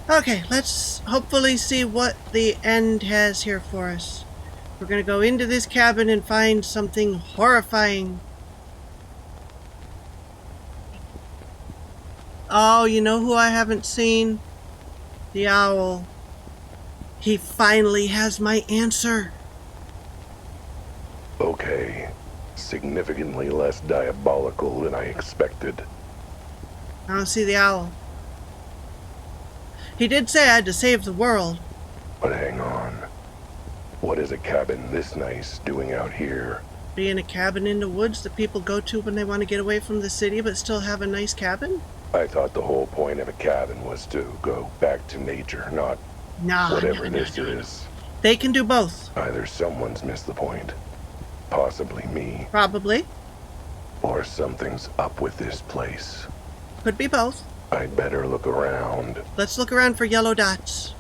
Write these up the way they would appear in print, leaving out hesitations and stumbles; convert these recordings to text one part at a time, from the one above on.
Okay, let's hopefully see what the end has here for us. We're gonna go into this cabin and find something horrifying. Oh, you know who I haven't seen? The owl. He finally has my answer. Okay. Significantly less diabolical than I expected. I don't see the owl. He did say I had to save the world. But hang on. What is a cabin this nice doing out here? Be in a cabin in the woods that people go to when they want to get away from the city but still have a nice cabin? I thought the whole point of a cabin was to go back to nature, not Nah, whatever this is. They can do both. Either someone's missed the point, possibly me, Probably. or something's up with this place. Could be both. I'd better look around. Let's look around for yellow dots.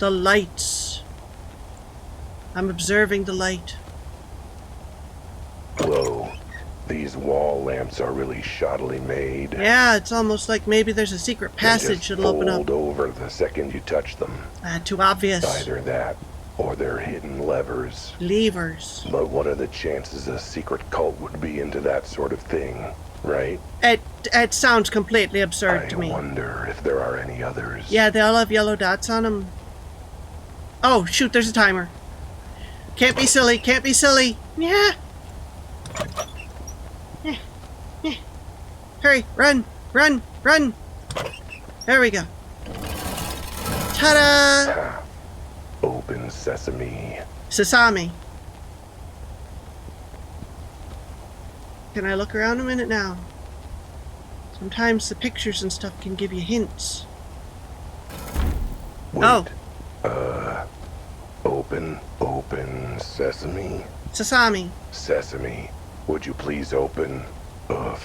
The lights. I'm observing the light. Whoa, these wall lamps are really shoddily made. Yeah, it's almost like maybe there's a secret passage that'll open up. Fold over the second you touch them. Too obvious. Either that, or they're hidden levers. Levers. But what are the chances a secret cult would be into that sort of thing, right? It sounds completely absurd to me. I wonder if there are any others. Yeah, they all have yellow dots on them. Oh, shoot, there's a timer. Can't be silly, can't be silly. Yeah. Hurry, run, run, run. There we go. Ta-da! Open sesame. Sesame. Can I look around a minute now? Sometimes the pictures and stuff can give you hints. Wait. Oh. Open sesame. Sesame. Sesame, would you please open? Ugh.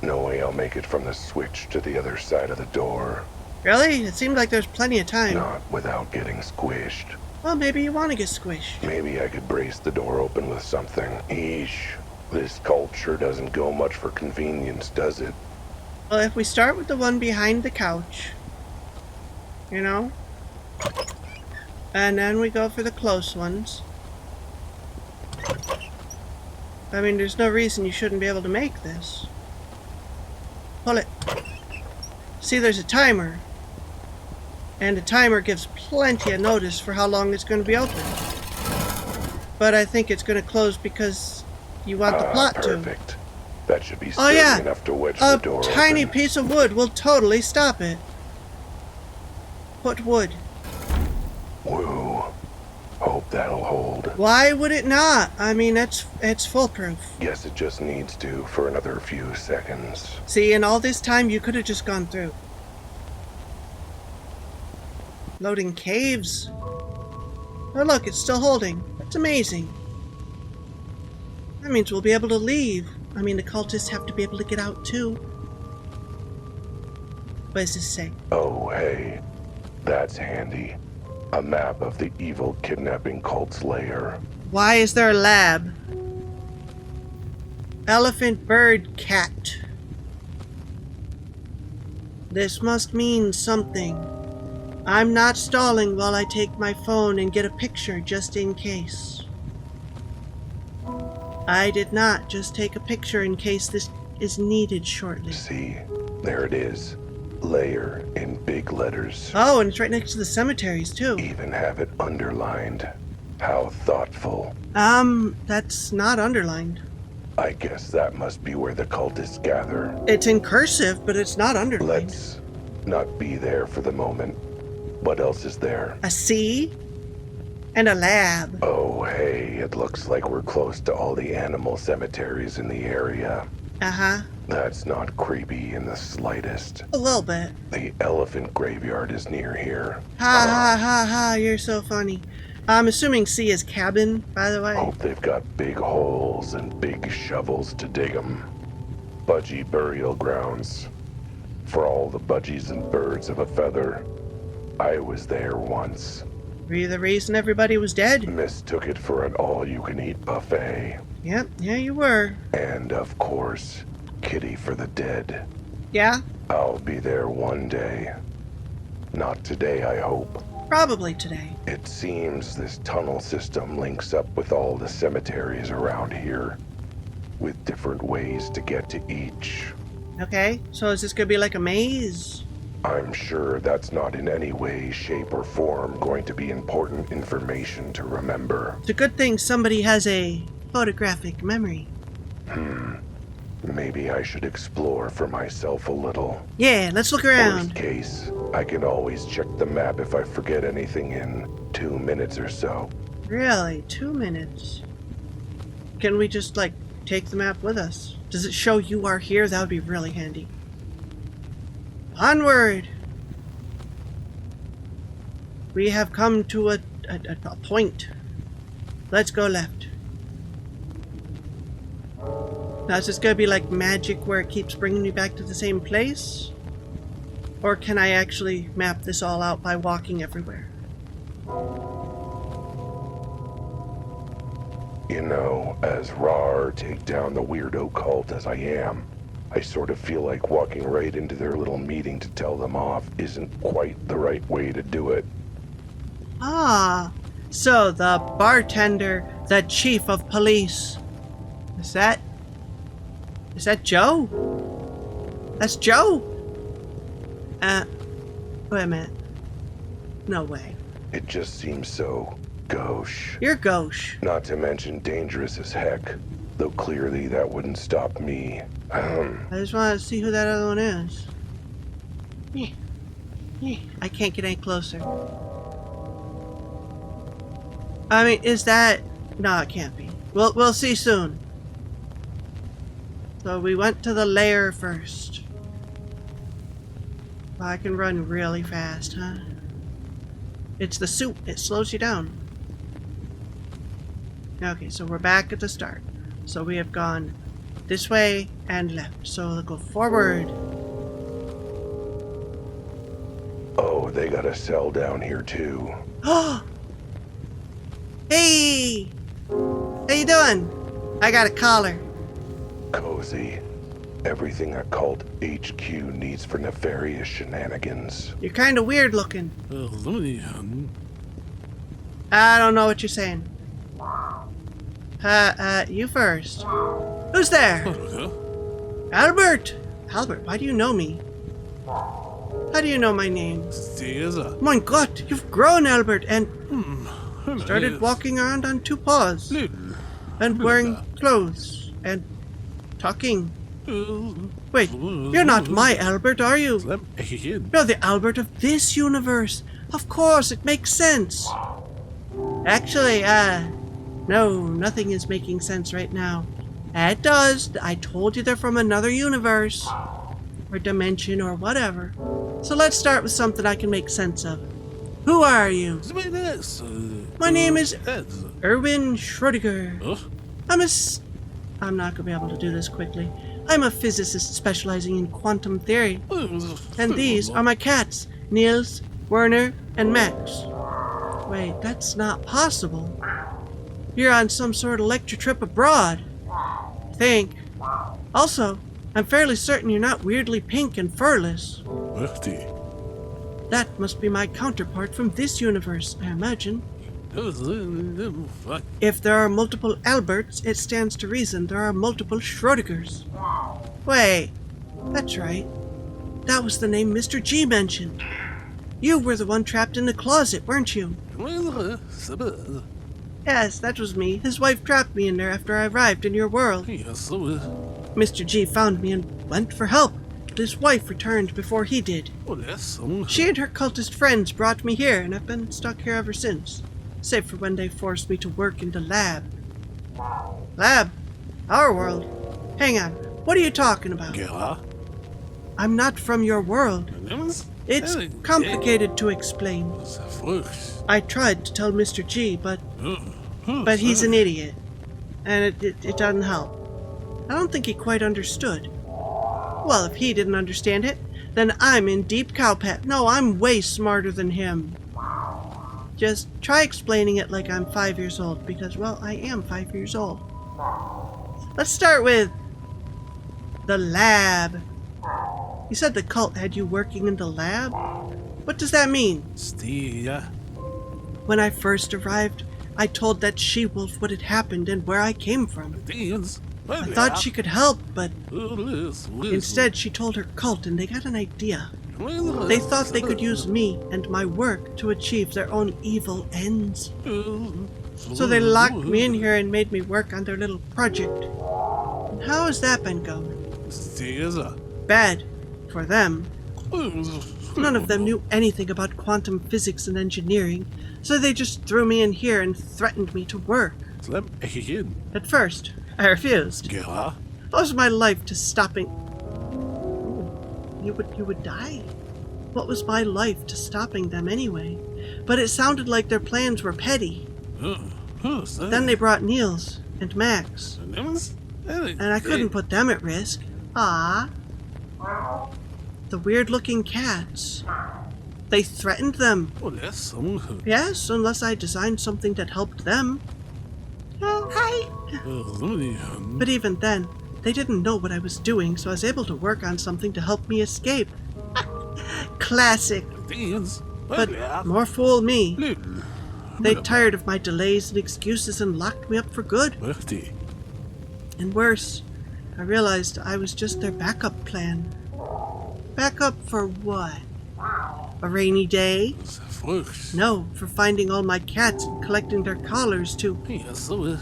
No way I'll make it from the switch to the other side of the door. Really? It seemed like there's plenty of time. Not without getting squished. Well, maybe you want to get squished. Maybe I could brace the door open with something. Eesh. This culture doesn't go much for convenience, does it? Well, if we start with the one behind the couch, you know, and then we go for the close ones. I mean, there's no reason you shouldn't be able to make this. Pull it. See, there's a timer. And the timer gives plenty of notice for how long it's going to be open. But I think it's going to close because you want the plot perfect. to. That should be sturdy enough to wedge the door open. A tiny piece of wood will totally stop it. Put wood. Woo. Hope that'll hold. Why would it not? I mean, it's foolproof. Guess it just needs to for another few seconds. See, in all this time, you could have just gone through. Loading caves. Oh, look, it's still holding. That's amazing. That means we'll be able to leave. I mean, the cultists have to be able to get out, too. What does this say? Oh, hey. That's handy. A map of the evil kidnapping cult's lair. Why is there a lab? Elephant, bird, cat. This must mean something. I'm not stalling while I take my phone and get a picture just in case. I did not just take a picture in case this is needed shortly. See, there it is. Layer in big letters. Oh, and it's right next to the cemeteries, too. Even have it underlined. How thoughtful. That's not underlined. I guess that must be where the cultists gather. It's in cursive, but it's not underlined. Let's not be there for the moment. What else is there? A sea and a lab. Oh, hey, it looks like we're close to all the animal cemeteries in the area. Uh-huh. That's not creepy in the slightest. A little bit. The elephant graveyard is near here. Ha ha ha ha, you're so funny. I'm assuming C is cabin, by the way. Hope they've got big holes and big shovels to dig them. Budgie burial grounds. For all the budgies and birds of a feather. I was there once. Were you the reason everybody was dead? Mistook it for an all-you-can-eat buffet. Yep, yeah, you were. And, of course, kitty for the dead. Yeah? I'll be there one day. Not today, I hope. Probably today. It seems this tunnel system links up with all the cemeteries around here, with different ways to get to each. Okay, so is this gonna be like a maze? I'm sure that's not in any way, shape, or form going to be important information to remember. It's a good thing somebody has a photographic memory. Maybe I should explore for myself a little. Yeah, let's look around. Worst case, I can always check the map if I forget anything in 2 minutes or so. Really? 2 minutes? Can we just, like, take the map with us? Does it show you are here? That would be really handy. Onward! We have come to a point. Let's go left. Now, is this gonna be like magic where it keeps bringing me back to the same place? Or can I actually map this all out by walking everywhere? You know, as raw take down the weirdo cult as I am, I sort of feel like walking right into their little meeting to tell them off isn't quite the right way to do it. Ah, so the bartender, the chief of police. Is that Joe? That's Joe? Wait a minute. No way. It just seems so gauche. You're gauche. Not to mention dangerous as heck, though clearly that wouldn't stop me. I just want to see who that other one is. I can't get any closer. I mean, is that... No, it can't be. We'll see soon. So we went to the lair first. Well, I can run really fast, huh? It's the suit. It slows you down. Okay, so we're back at the start. So we have gone this way and left. So we'll go forward. Oh, they got a cell down here too. Oh! Hey! How you doing? I got a collar. Cozy. Everything a cult HQ needs for nefarious shenanigans. You're kind of weird looking. I don't know what you're saying. You first. Who's there? Albert! Albert, why do you know me? How do you know my name? My God, you've grown, Albert, and started walking around on 2 paws. And wearing clothes. And talking. Wait, you're not my Albert, are you? You're the Albert of this universe. Of course, it makes sense. Actually, no, nothing is making sense right now. It does. I told you they're from another universe. Or dimension, or whatever. So let's start with something I can make sense of. Who are you? My name is Erwin Schrödinger. I'm not gonna be able to do this quickly. I'm a physicist specializing in quantum theory. And these are my cats, Niels, Werner, and Max. Wait, that's not possible. You're on some sort of lecture trip abroad. I think. Also, I'm fairly certain you're not weirdly pink and furless. That must be my counterpart from this universe, I imagine. If there are multiple Alberts, it stands to reason there are multiple Schrödingers. Wait, that's right. That was the name Mr. G mentioned. You were the one trapped in the closet, weren't you? Yes, that was me. His wife trapped me in there after I arrived in your world. Mr. G found me and went for help, but his wife returned before he did. She and her cultist friends brought me here, and I've been stuck here ever since. Save for when they forced me to work in the lab. Lab? Our world? Hang on, what are you talking about? I'm not from your world. It's complicated to explain. I tried to tell Mr. G, but he's an idiot. And it doesn't help. I don't think he quite understood. Well, if he didn't understand it, then I'm in deep cowpat. No, I'm way smarter than him. Just try explaining it like I'm 5 years old, because, well, I am 5 years old. Let's start with the lab. You said the cult had you working in the lab? What does that mean? Stia. When I first arrived, I told that she-wolf what had happened and where I came from. Dins. I thought she could help, but instead she told her cult and they got an idea. They thought they could use me and my work to achieve their own evil ends. So they locked me in here and made me work on their little project. And how has that been going? Bad. For them. None of them knew anything about quantum physics and engineering, so they just threw me in here and threatened me to work. At first, I refused. What was my life to stopping... You would die? What was my life to stopping them anyway? But it sounded like their plans were petty. Then they brought Niels and Max. And I couldn't put them at risk. Ah. The weird-looking cats. They threatened them. Yes, unless I designed something that helped them. Oh, hi. But even then, they didn't know what I was doing, so I was able to work on something to help me escape. Classic. But more fool me. They tired of my delays and excuses and locked me up for good. And worse, I realized I was just their backup plan. Backup for what? A rainy day? No, for finding all my cats and collecting their collars too.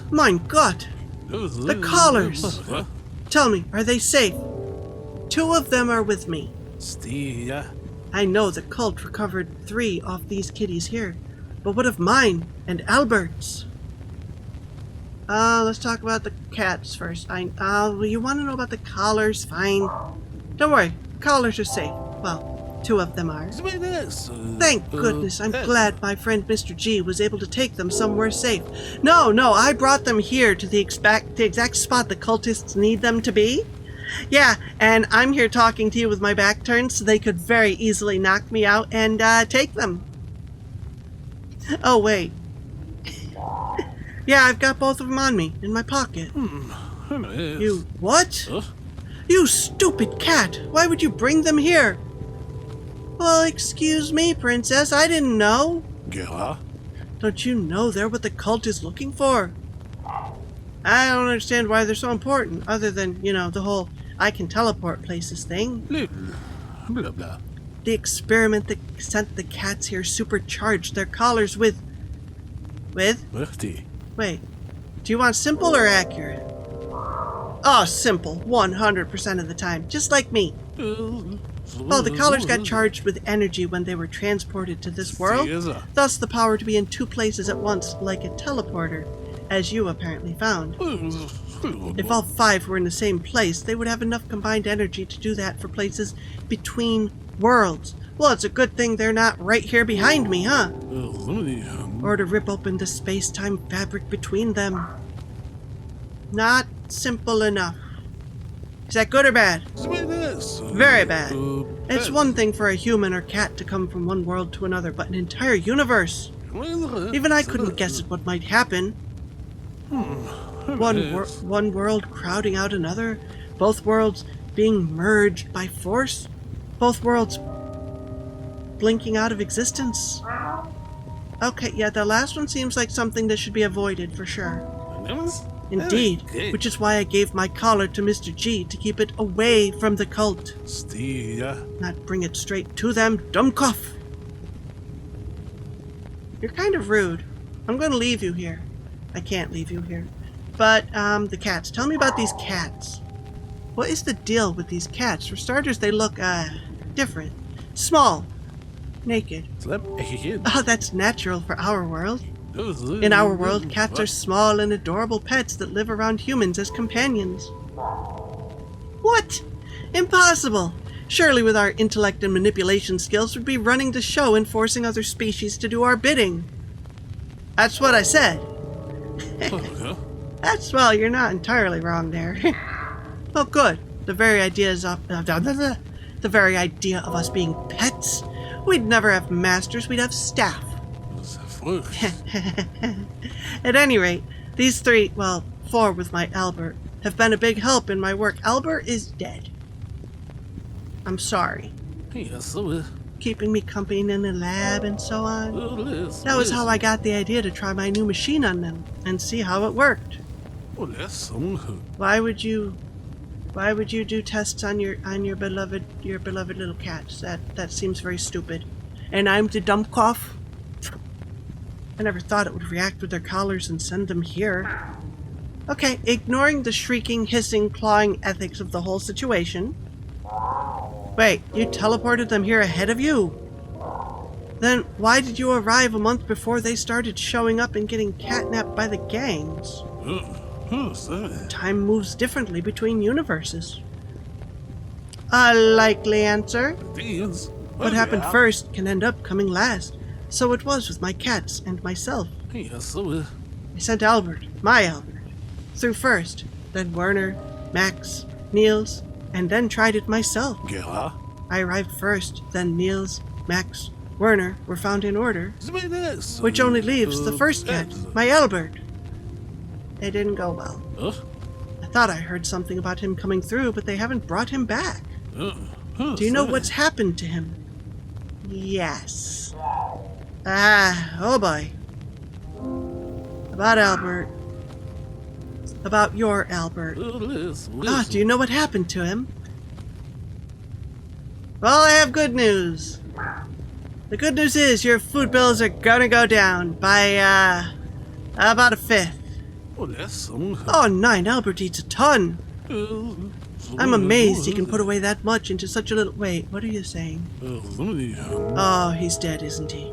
Mein Gott! The collars! Tell me, are they safe? 2 of them are with me. I know the cult recovered 3 off these kitties here, but what of mine and Albert's? Let's talk about the cats first. You want to know about the collars? Fine. Don't worry, collars are safe. Well, 2 of them are. Thank goodness, I'm glad my friend Mr. G was able to take them somewhere safe. No, I brought them here to the exact spot the cultists need them to be. Yeah, and I'm here talking to you with my back turned so they could very easily knock me out and take them. Oh, wait. Yeah, I've got both of them on me, in my pocket. You what? You stupid cat! Why would you bring them here? Well, excuse me, princess, I didn't know. Don't you know they're what the cult is looking for? I don't understand why they're so important, other than, the whole I can teleport places thing. The experiment that sent the cats here supercharged their collars with... Wait, do you want simple or accurate? Oh, simple, 100% of the time, just like me. Well, the collars got charged with energy when they were transported to this world, thus the power to be in 2 places at once, like a teleporter, as you apparently found. If all 5 were in the same place, they would have enough combined energy to do that for places between worlds. Well, it's a good thing they're not right here behind me, huh? Or to rip open the space-time fabric between them. Not simple enough. Is that good or bad? Very bad. It's one thing for a human or cat to come from one world to another, but an entire universe. Even I couldn't guess at what might happen. One world crowding out another, both worlds being merged by force, both worlds blinking out of existence. Okay, yeah, the last one seems like something that should be avoided for sure. Indeed, which is why I gave my collar to Mr. G to keep it away from the cult. Not bring it straight to them, Dummkopf! You're kind of rude. I'm going to leave you here. I can't leave you here. But, the cats. Tell me about these cats. What is the deal with these cats? For starters, they look, different. Small. Naked. Oh, that's natural for our world. In our world, cats are small and adorable pets that live around humans as companions. What? Impossible! Surely with our intellect and manipulation skills, we'd be running the show and forcing other species to do our bidding. That's what I said. Well, you're not entirely wrong there. Oh, good. The very idea of us being pets. We'd never have masters, we'd have staff. At any rate, these 4 with my Albert, have been a big help in my work. Albert is dead. I'm sorry. keeping me company in the lab and so on. That was how I got the idea to try my new machine on them and see how it worked. Why would you do tests on your beloved little cats? That seems very stupid. And I'm the dump cough? I never thought it would react with their collars and send them here. Okay, ignoring the shrieking, hissing, clawing ethics of the whole situation. Wait, you teleported them here ahead of you? Then why did you arrive a month before they started showing up and getting catnapped by the gangs? Time moves differently between universes. A likely answer. What happened first can end up coming last. So it was with my cats and myself. I sent Albert, my Albert, through first, then Werner, Max, Niels, and then tried it myself. I arrived first, then Niels, Max, Werner were found in order, which only leaves the first cat, my Albert. It didn't go well. I thought I heard something about him coming through, but they haven't brought him back. Do you know what's happened to him? Yes. Oh boy. About Albert. About your Albert. Do you know what happened to him? Well, I have good news. The good news is your food bills are gonna go down by, about a fifth. Oh, 9, Albert eats a ton. I'm amazed he can put away that much into such a little... Wait, what are you saying? Oh, he's dead, isn't he?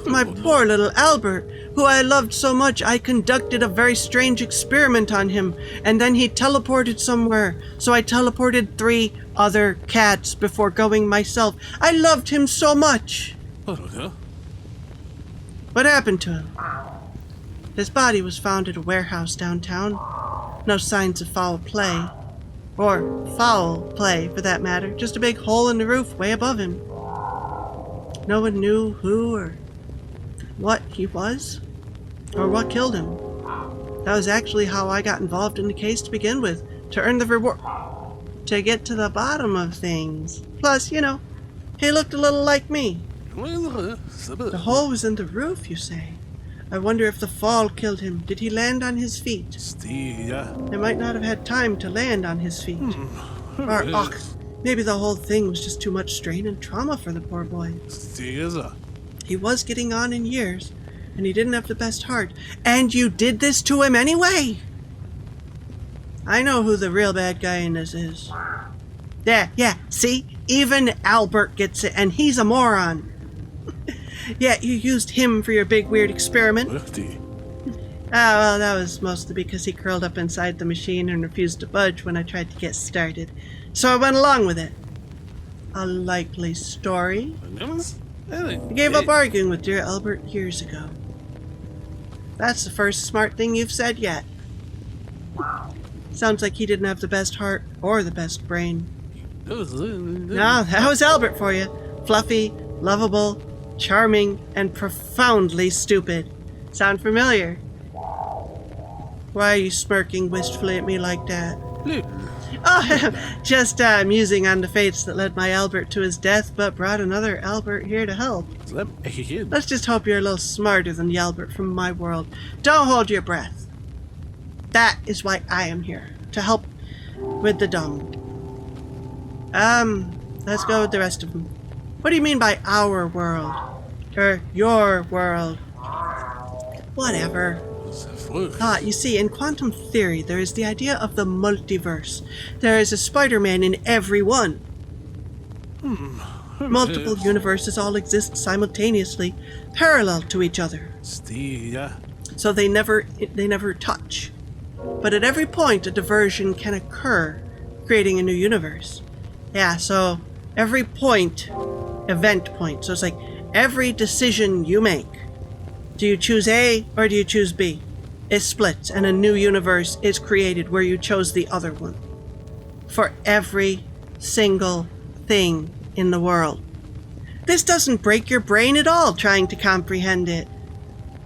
My poor little Albert, who I loved so much I conducted a very strange experiment on him, and then he teleported somewhere, so I teleported 3 other cats before going myself. I loved him so much. What happened to him? His body was found at a warehouse downtown. No signs of foul play. Or foul play, for that matter. Just a big hole in the roof way above him. No one knew who or what he was, or what killed him. That was actually how I got involved in the case to begin with, to earn the reward, to get to the bottom of things. Plus, you know, he looked a little like me. The hole was in the roof, you say? I wonder if the fall killed him. Did he land on his feet? He might not have had time to land on his feet. Or, maybe the whole thing was just too much strain and trauma for the poor boy. He was getting on in years, and he didn't have the best heart. And you did this to him anyway! I know who the real bad guy in this is. Yeah, see? Even Albert gets it, and he's a moron. Yeah, you used him for your big weird experiment. Well, that was mostly because he curled up inside the machine and refused to budge when I tried to get started. So I went along with it. A likely story. I gave up arguing with dear Albert years ago. That's the first smart thing you've said yet. Sounds like he didn't have the best heart or the best brain. No, that was Albert for you. Fluffy, lovable, charming, and profoundly stupid. Sound familiar? Why are you smirking wistfully at me like that? Oh, just musing on the fates that led my Albert to his death, but brought another Albert here to help. Let's just hope you're a little smarter than the Albert from my world. Don't hold your breath. That is why I am here, to help with the dumb. Let's go with the rest of them. What do you mean by our world? Or your world? Whatever. You see, in quantum theory, there is the idea of the multiverse. There is a Spider-Man in every one. Multiple universes all exist simultaneously, parallel to each other. So they never touch. But at every point, a diversion can occur, creating a new universe. Yeah, so every point, event point. So it's like every decision you make. Do you choose A or do you choose B? It splits and a new universe is created where you chose the other one. For every single thing in the world. This doesn't break your brain at all trying to comprehend it.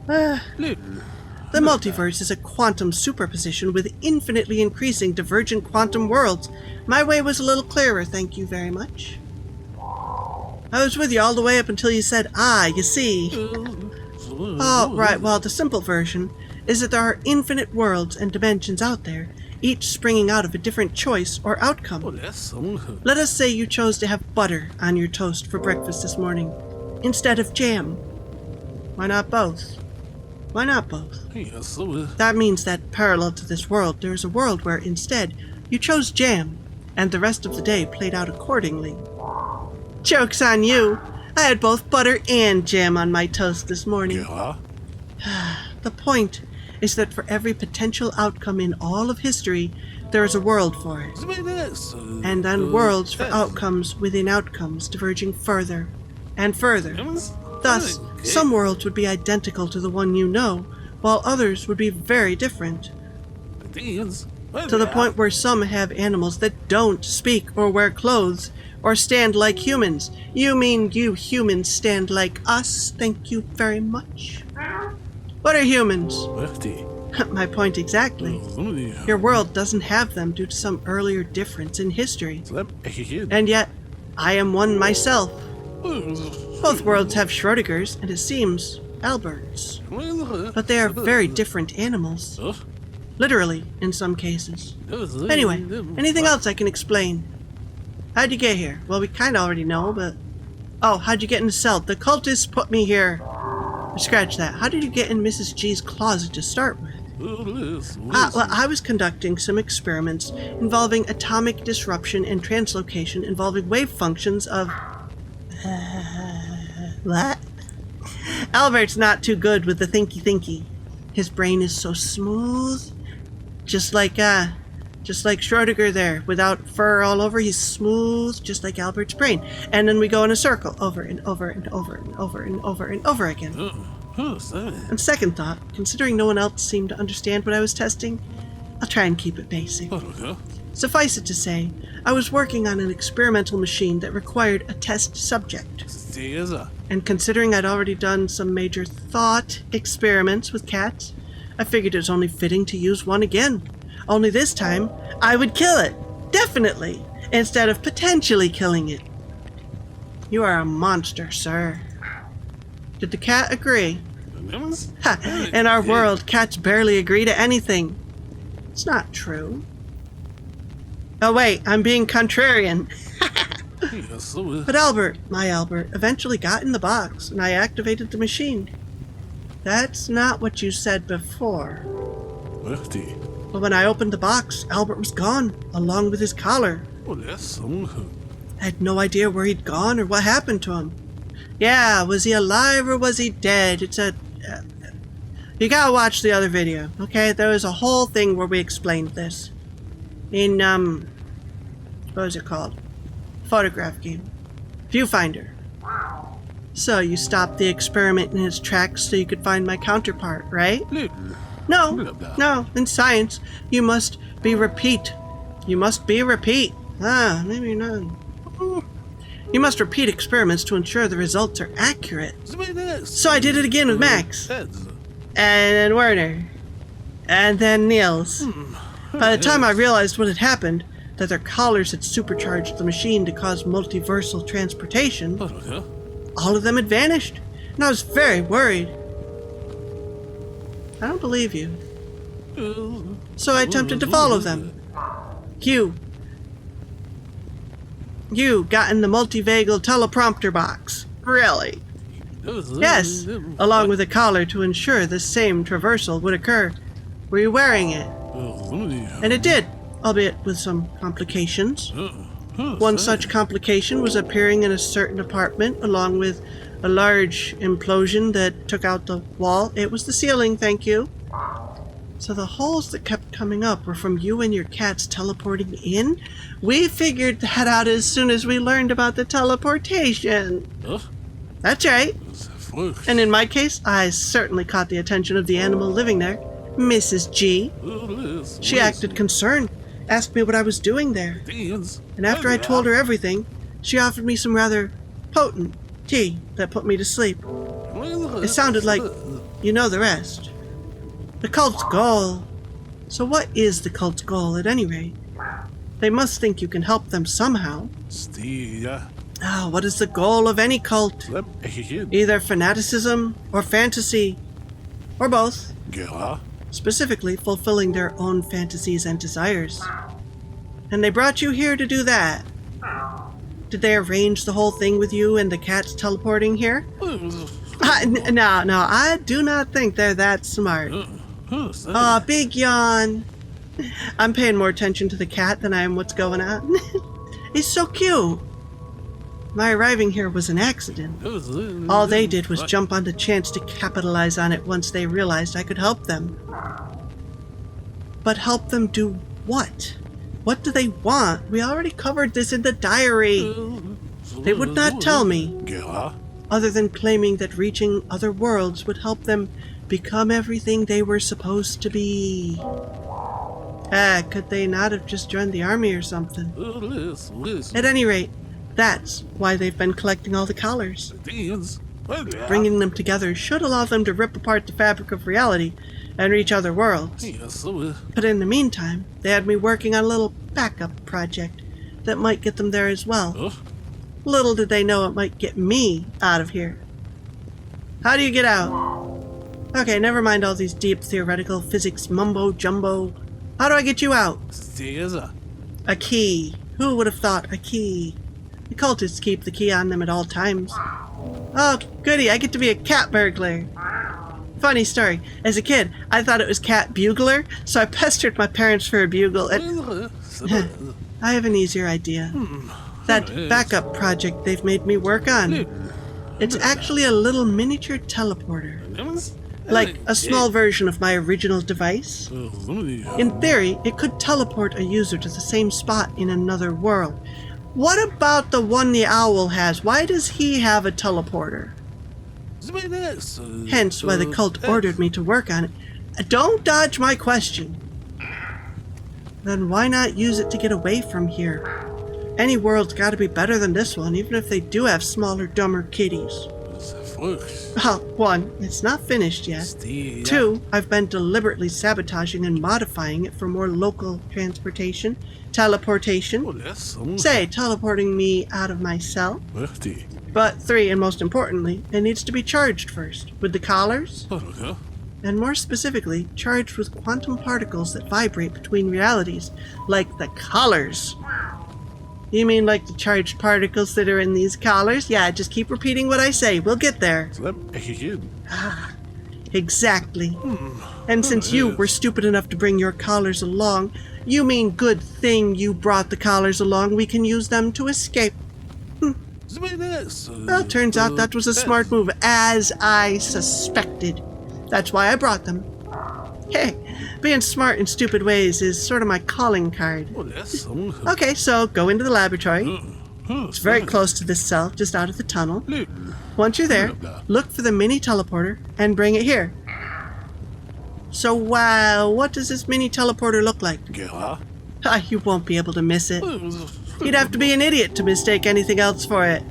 The multiverse is a quantum superposition with infinitely increasing divergent quantum worlds. My way was a little clearer, thank you very much. I was with you all the way up until you said, you see. Oh, right, well, the simple version is that there are infinite worlds and dimensions out there, each springing out of a different choice or outcome. Let us say you chose to have butter on your toast for breakfast this morning, instead of jam. Why not both? Why not both? That means that, parallel to this world, there is a world where, instead, you chose jam, and the rest of the day played out accordingly. Joke's on you! I had both butter and jam on my toast this morning. The point is that for every potential outcome in all of history, there is a world for it. And then worlds for outcomes within outcomes diverging further and further. Thus, some worlds would be identical to the one you know, while others would be very different. To the point where some have animals that don't speak or wear clothes, or stand like humans. You mean you humans stand like us? Thank you very much. What are humans? My point exactly. Your world doesn't have them due to some earlier difference in history. And yet, I am one myself. Both worlds have Schrodinger's, and it seems Albert's. But they are very different animals. Literally, in some cases. Anyway, anything else I can explain? How'd you get here? Well, we kinda already know, but... Oh, how'd you get in the cell? The cultists put me here. Scratch that. How did you get in Mrs. G's closet to start with? Well, I was conducting some experiments involving atomic disruption and translocation involving wave functions of... What? Albert's not too good with the thinky. His brain is so smooth. Just like Schrodinger there, without fur all over, he's smooth, just like Albert's brain. And then we go in a circle, over and over and over and over and over and over again. On second thought, considering no one else seemed to understand what I was testing, I'll try and keep it basic. Suffice it to say, I was working on an experimental machine that required a test subject. And considering I'd already done some major thought experiments with cats, I figured it was only fitting to use one again. Only this time, I would kill it. Definitely. Instead of potentially killing it. You are a monster, sir. Did the cat agree? Ha! In our world, cats barely agree to anything. It's not true. Oh wait, I'm being contrarian. But my Albert, eventually got in the box, and I activated the machine. That's not what you said before. But when I opened the box, Albert was gone, along with his collar. I had no idea where he'd gone or what happened to him. Yeah, was he alive or was he dead? You gotta watch the other video, okay? There was a whole thing where we explained this. In, what was it called? Photograph game. Viewfinder. So, you stopped the experiment in its tracks so you could find my counterpart, right? No. In science, you must be repeat. Maybe not. You must repeat experiments to ensure the results are accurate. So I did it again with Max. And then Werner. And then Niels. By the time I realized what had happened, that their collars had supercharged the machine to cause multiversal transportation, all of them had vanished, and I was very worried. I don't believe you. So I attempted to follow them. You got in the multivagal teleprompter box. Really? Yes, along with a collar to ensure the same traversal would occur. Were you wearing it? And it did, albeit with some complications. One such complication was appearing in a certain apartment along with a large implosion that took out the wall. It was the ceiling, thank you. So the holes that kept coming up were from you and your cats teleporting in? We figured that out as soon as we learned about the teleportation. That's right. And in my case, I certainly caught the attention of the animal living there, Mrs. G. She acted concerned, asked me what I was doing there. And after I told her everything, she offered me some rather potent tea that put me to sleep. It sounded like you know the rest. The cult's goal. So what is the cult's goal at any rate? They must think you can help them somehow. Ah, what is the goal of any cult? Either fanaticism or fantasy, or both. Specifically, fulfilling their own fantasies and desires. And they brought you here to do that. Did they arrange the whole thing with you and the cats teleporting here? No, I do not think they're that smart. Aw, big yawn. I'm paying more attention to the cat than I am what's going on. He's so cute. My arriving here was an accident. All they did was jump on the chance to capitalize on it once they realized I could help them. But help them do what? What do they want? We already covered this in the diary. They would not tell me, other than claiming that reaching other worlds would help them become everything they were supposed to be. Could they not have just joined the army or something? At any rate, that's why they've been collecting all the collars. Bringing them together should allow them to rip apart the fabric of reality and reach other worlds. But in the meantime, they had me working on a little backup project that might get them there as well. Little did they know it might get me out of here. How do you get out? Okay, never mind all these deep theoretical physics mumbo-jumbo. How do I get you out? A key. Who would have thought a key? The cultists keep the key on them at all times. Oh, goody, I get to be a cat burglar. Funny story. As a kid, I thought it was cat bugler, so I pestered my parents for a bugle, and I have an easier idea. That backup project they've made me work on. It's actually a little miniature teleporter. Like a small version of my original device. In theory, it could teleport a user to the same spot in another world. What about the one the owl has? Why does he have a teleporter? Hence why the cult ordered me to work on it. Don't dodge my question. Then why not use it to get away from here? Any world's gotta be better than this one, even if they do have smaller, dumber kitties. Well, 1, it's not finished yet. 2, I've been deliberately sabotaging and modifying it for more local transportation, teleportation. Say, teleporting me out of my cell. But 3, and most importantly, it needs to be charged first, with the collars. And more specifically, charged with quantum particles that vibrate between realities, like the collars. You mean like the charged particles that are in these collars? Yeah, just keep repeating what I say. We'll get there. Exactly. And since you were stupid enough to bring your collars along, you mean good thing you brought the collars along. We can use them to escape. Well, turns out that was a smart move, as I suspected. That's why I brought them. Hey, being smart in stupid ways is sort of my calling card. Okay, so go into the laboratory. It's very close to this cell, just out of the tunnel. Once you're there, look for the mini teleporter and bring it here. So, wow, what does this mini teleporter look like? You won't be able to miss it. You'd have to be an idiot to mistake anything else for it.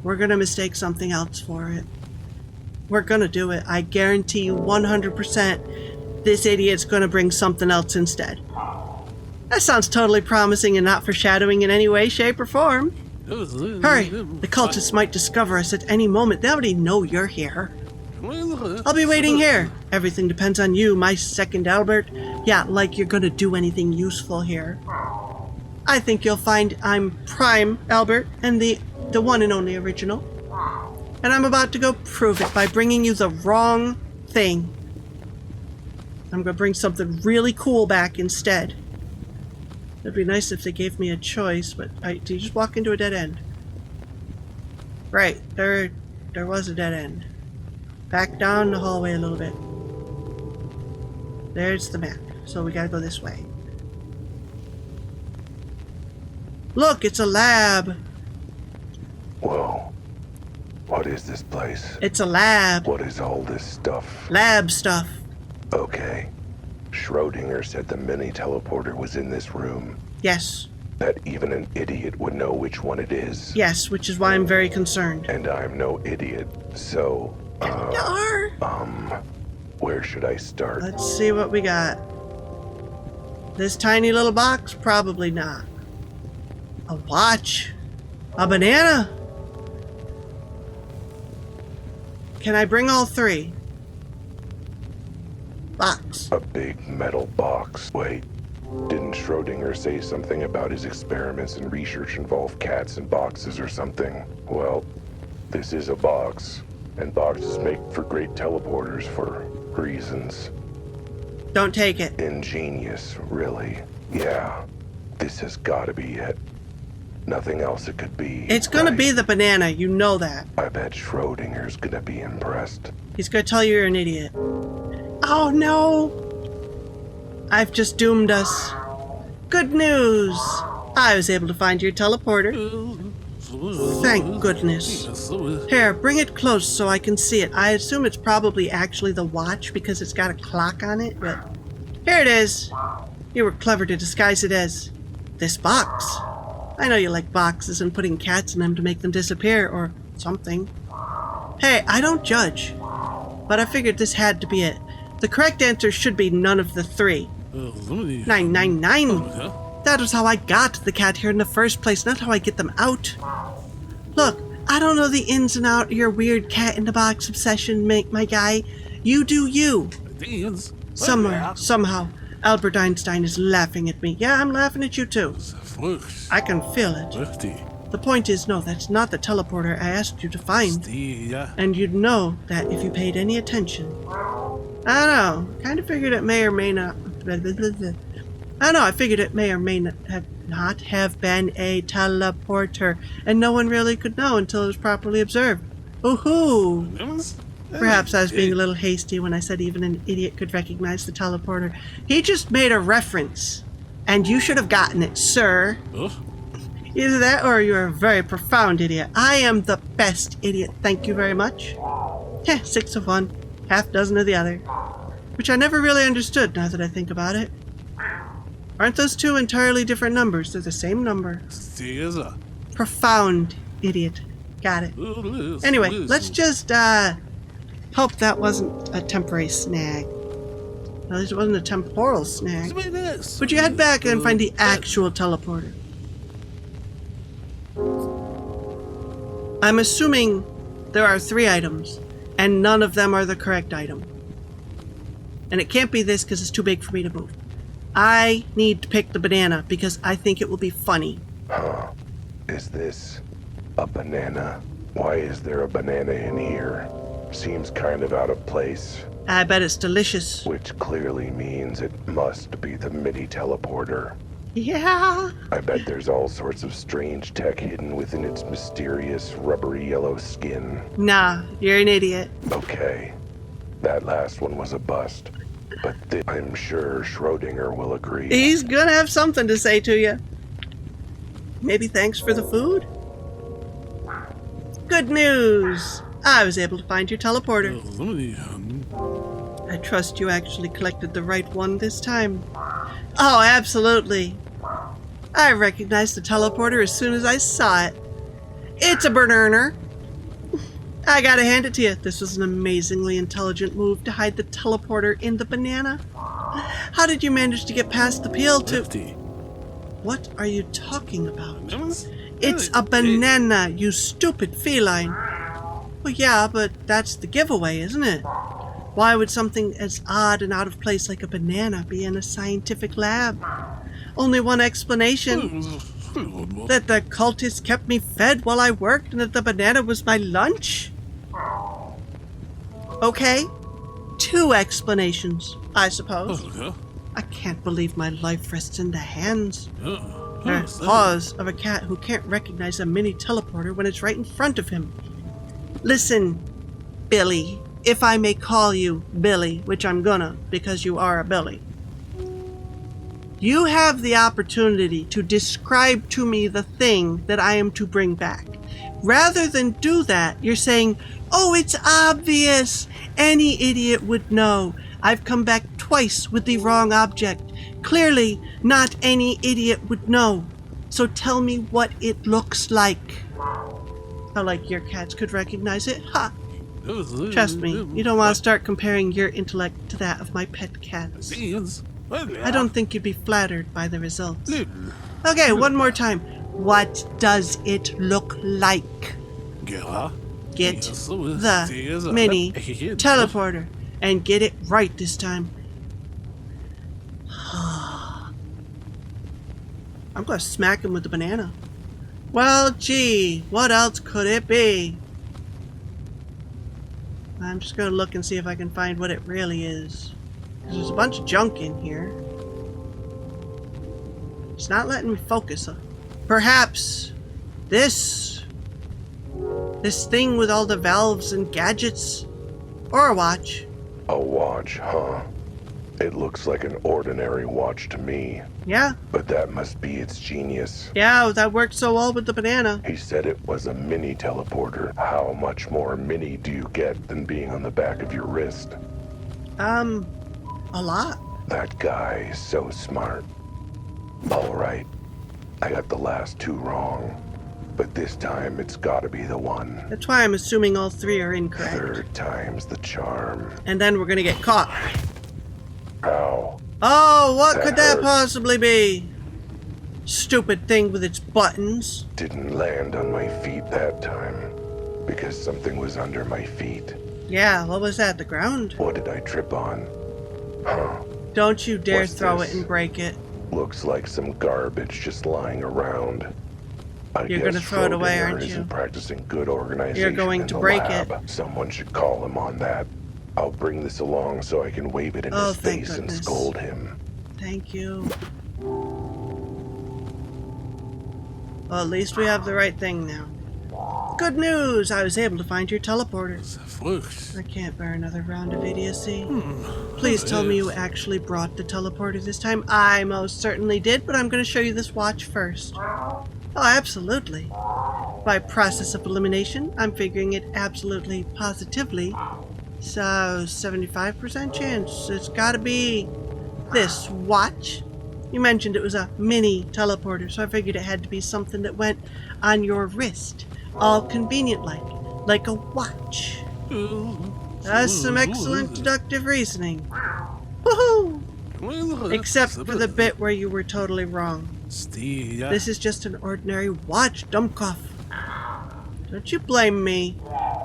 We're gonna mistake something else for it. We're gonna do it. I guarantee you 100% this idiot's gonna bring something else instead. That sounds totally promising and not foreshadowing in any way, shape, or form. Hurry! The cultists might discover us at any moment. They already know you're here. I'll be waiting here. Everything depends on you, my second Albert. Yeah, like you're gonna do anything useful here. I think you'll find I'm Prime Albert and the one and only original. And I'm about to go prove it by bringing you the wrong thing. I'm gonna bring something really cool back instead. It'd be nice if they gave me a choice, but do you just walk into a dead end? Right, there was a dead end. Back down the hallway a little bit. There's the map, so we gotta go this way. Look, it's a lab! Whoa. What is this place? It's a lab. What is all this stuff? Lab stuff. Okay. Schrodinger said the mini teleporter was in this room. Yes. That even an idiot would know which one it is. Yes, which is why I'm very concerned. And I'm no idiot, so... You are. Where should I start? Let's see what we got. This tiny little box? Probably not. A watch. A banana. Can I bring all three? Box. A big metal box. Wait, didn't Schrodinger say something about his experiments and research involve cats and boxes or something? Well, this is a box, and boxes make for great teleporters for reasons. Don't take it. Ingenious, really. Yeah, this has got to be it. Nothing else it could be. It's gonna right? be the banana, you know that. I bet Schrodinger's gonna be impressed. He's gonna tell you you're an idiot. Oh no! I've just doomed us. Good news! I was able to find your teleporter. Thank goodness. Here, bring it close so I can see it. I assume it's probably actually the watch because it's got a clock on it, but here it is. You were clever to disguise it as this box. I know you like boxes and putting cats in them to make them disappear or something. Hey, I don't judge, but I figured this had to be it. The correct answer should be none of the three. 999. That was how I got the cat here in the first place, not how I get them out. Look, I don't know the ins and outs of your weird cat in the box obsession, my guy. You do you. Somewhere, somehow, Albert Einstein is laughing at me. Yeah, I'm laughing at you too. I can feel it. The point is, no, that's not the teleporter I asked you to find. And you'd know that if you paid any attention. I don't know. Kind of figured it may or may not. I don't know. I figured it may or may not have been a teleporter, and no one really could know until it was properly observed. Ooh-hoo! Perhaps I was being a little hasty when I said even an idiot could recognize the teleporter. He just made a reference, and you should have gotten it, sir. Either that or you're a very profound idiot. I am the best idiot, thank you very much. 6 of one, half dozen of the other. Which I never really understood now that I think about it. Aren't those two entirely different numbers? They're the same number. Profound idiot. Got it. Anyway, let's just hope that wasn't a temporary snag. At least it wasn't a temporal snag. Would you head back and find the actual teleporter? I'm assuming there are 3 items, and none of them are the correct item. And it can't be this because it's too big for me to move. I need to pick the banana because I think it will be funny. Huh. Is this a banana? Why is there a banana in here? Seems kind of out of place. I bet it's delicious. Which clearly means it must be the MIDI teleporter. Yeah. I bet there's all sorts of strange tech hidden within its mysterious rubbery yellow skin. Nah, you're an idiot. Okay. That last one was a bust. But I'm sure Schrodinger will agree. He's gonna have something to say to you. Maybe thanks for the food? Good news! I was able to find your teleporter. I trust you actually collected the right one this time. Oh, absolutely. I recognized the teleporter as soon as I saw it. It's a burner. I gotta hand it to you. This was an amazingly intelligent move to hide the teleporter in the banana. How did you manage to get past the peel to... What are you talking about? It's a banana, you stupid feline. Well, yeah, but that's the giveaway, isn't it? Why would something as odd and out of place like a banana be in a scientific lab? Only one explanation. That the cultists kept me fed while I worked and that the banana was my lunch? Okay, 2 explanations, I suppose. I can't believe my life rests in the hands or paws of a cat who can't recognize a mini teleporter when it's right in front of him. Listen, Billy, if I may call you Billy, which I'm gonna, because you are a Billy. You have the opportunity to describe to me the thing that I am to bring back. Rather than do that, you're saying, oh, it's obvious. Any idiot would know. I've come back twice with the wrong object. Clearly, not any idiot would know. So tell me what it looks like. How like your cats could recognize it? Ha! Trust me, you don't want to start comparing your intellect to that of my pet cats. I don't think you'd be flattered by the results. Okay, one more time. What does it look like? Get the mini teleporter and get it right this time. I'm gonna smack him with the banana. Well, gee, what else could it be? I'm just gonna look and see if I can find what it really is. 'Cause there's a bunch of junk in here. It's not letting me focus. Perhaps this thing with all the valves and gadgets, or a watch. A watch, huh? It looks like an ordinary watch to me. Yeah. But that must be its genius. Yeah, that worked so well with the banana. He said it was a mini teleporter. How much more mini do you get than being on the back of your wrist? A lot. That guy is so smart. All right, I got the last two wrong. But this time it's gotta be the one. That's why I'm assuming all three are incorrect. Third time's the charm. And then we're gonna get caught. Ow. Oh, what That could that hurt. possibly be? Stupid thing with its buttons. Didn't land on my feet that time. Because something was under my feet. Yeah, what was that? The ground? What did I trip on? Huh. Don't you dare What's throw this? it and break it. Looks like some garbage just lying around. I You're guess gonna throw it away, Schrodinger aren't you? isn't practicing good organization. You're going in to the break lab. Someone should call him on that. I'll bring this along so I can wave it in Oh, his thank face and goodness. scold him. Thank you. Well, at least we have the right thing now. Good news! I was able to find your teleporter. I can't bear another round of idiocy. Please tell me you actually brought the teleporter this time. I most certainly did, but I'm going to show you this watch first. Oh, absolutely. By process of elimination, I'm figuring it absolutely positively. So, 75% chance. It's got to be this watch. You mentioned it was a mini teleporter, so I figured it had to be something that went on your wrist. All convenient like a watch. That's some excellent deductive reasoning. Woohoo! Except for the bit where you were totally wrong. This is just an ordinary watch, Dummkopf. Don't you blame me.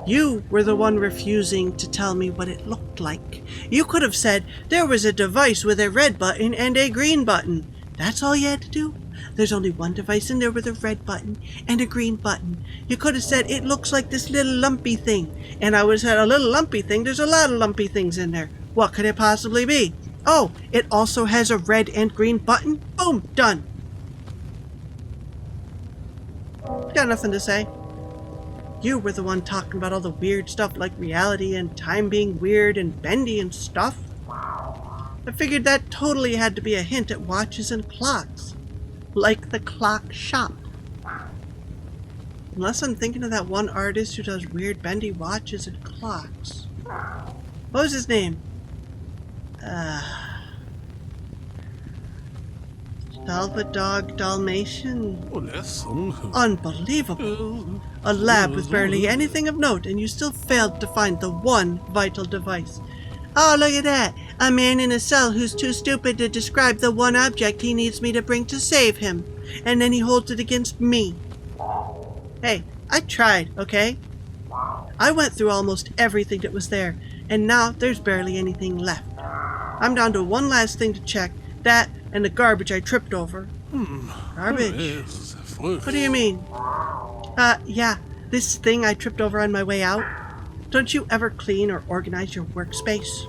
You were the one refusing to tell me what it looked like. You could have said there was a device with a red button and a green button. That's all you had to do. There's only one device in there with a red button and a green button. You could have said it looks like this little lumpy thing. And I would have said a little lumpy thing. There's a lot of lumpy things in there. What could it possibly be? Oh, it also has a red and green button. Boom, done. Got nothing to say. You were the one talking about all the weird stuff like reality and time being weird and bendy and stuff. I figured that totally had to be a hint at watches and clocks. Like the clock shop. Unless I'm thinking of that one artist who does weird bendy watches and clocks. What was his name? Velvet Dog Dalmatian? Unbelievable. A lab with barely anything of note, and you still failed to find the one vital device. Oh, look at that. A man in a cell who's too stupid to describe the one object he needs me to bring to save him. And then he holds it against me. Hey, I tried, okay? I went through almost everything that was there, and now there's barely anything left. I'm down to one last thing to check. That and the garbage I tripped over. Garbage? What do you mean? Yeah, this thing I tripped over on my way out. Don't you ever clean or organize your workspace?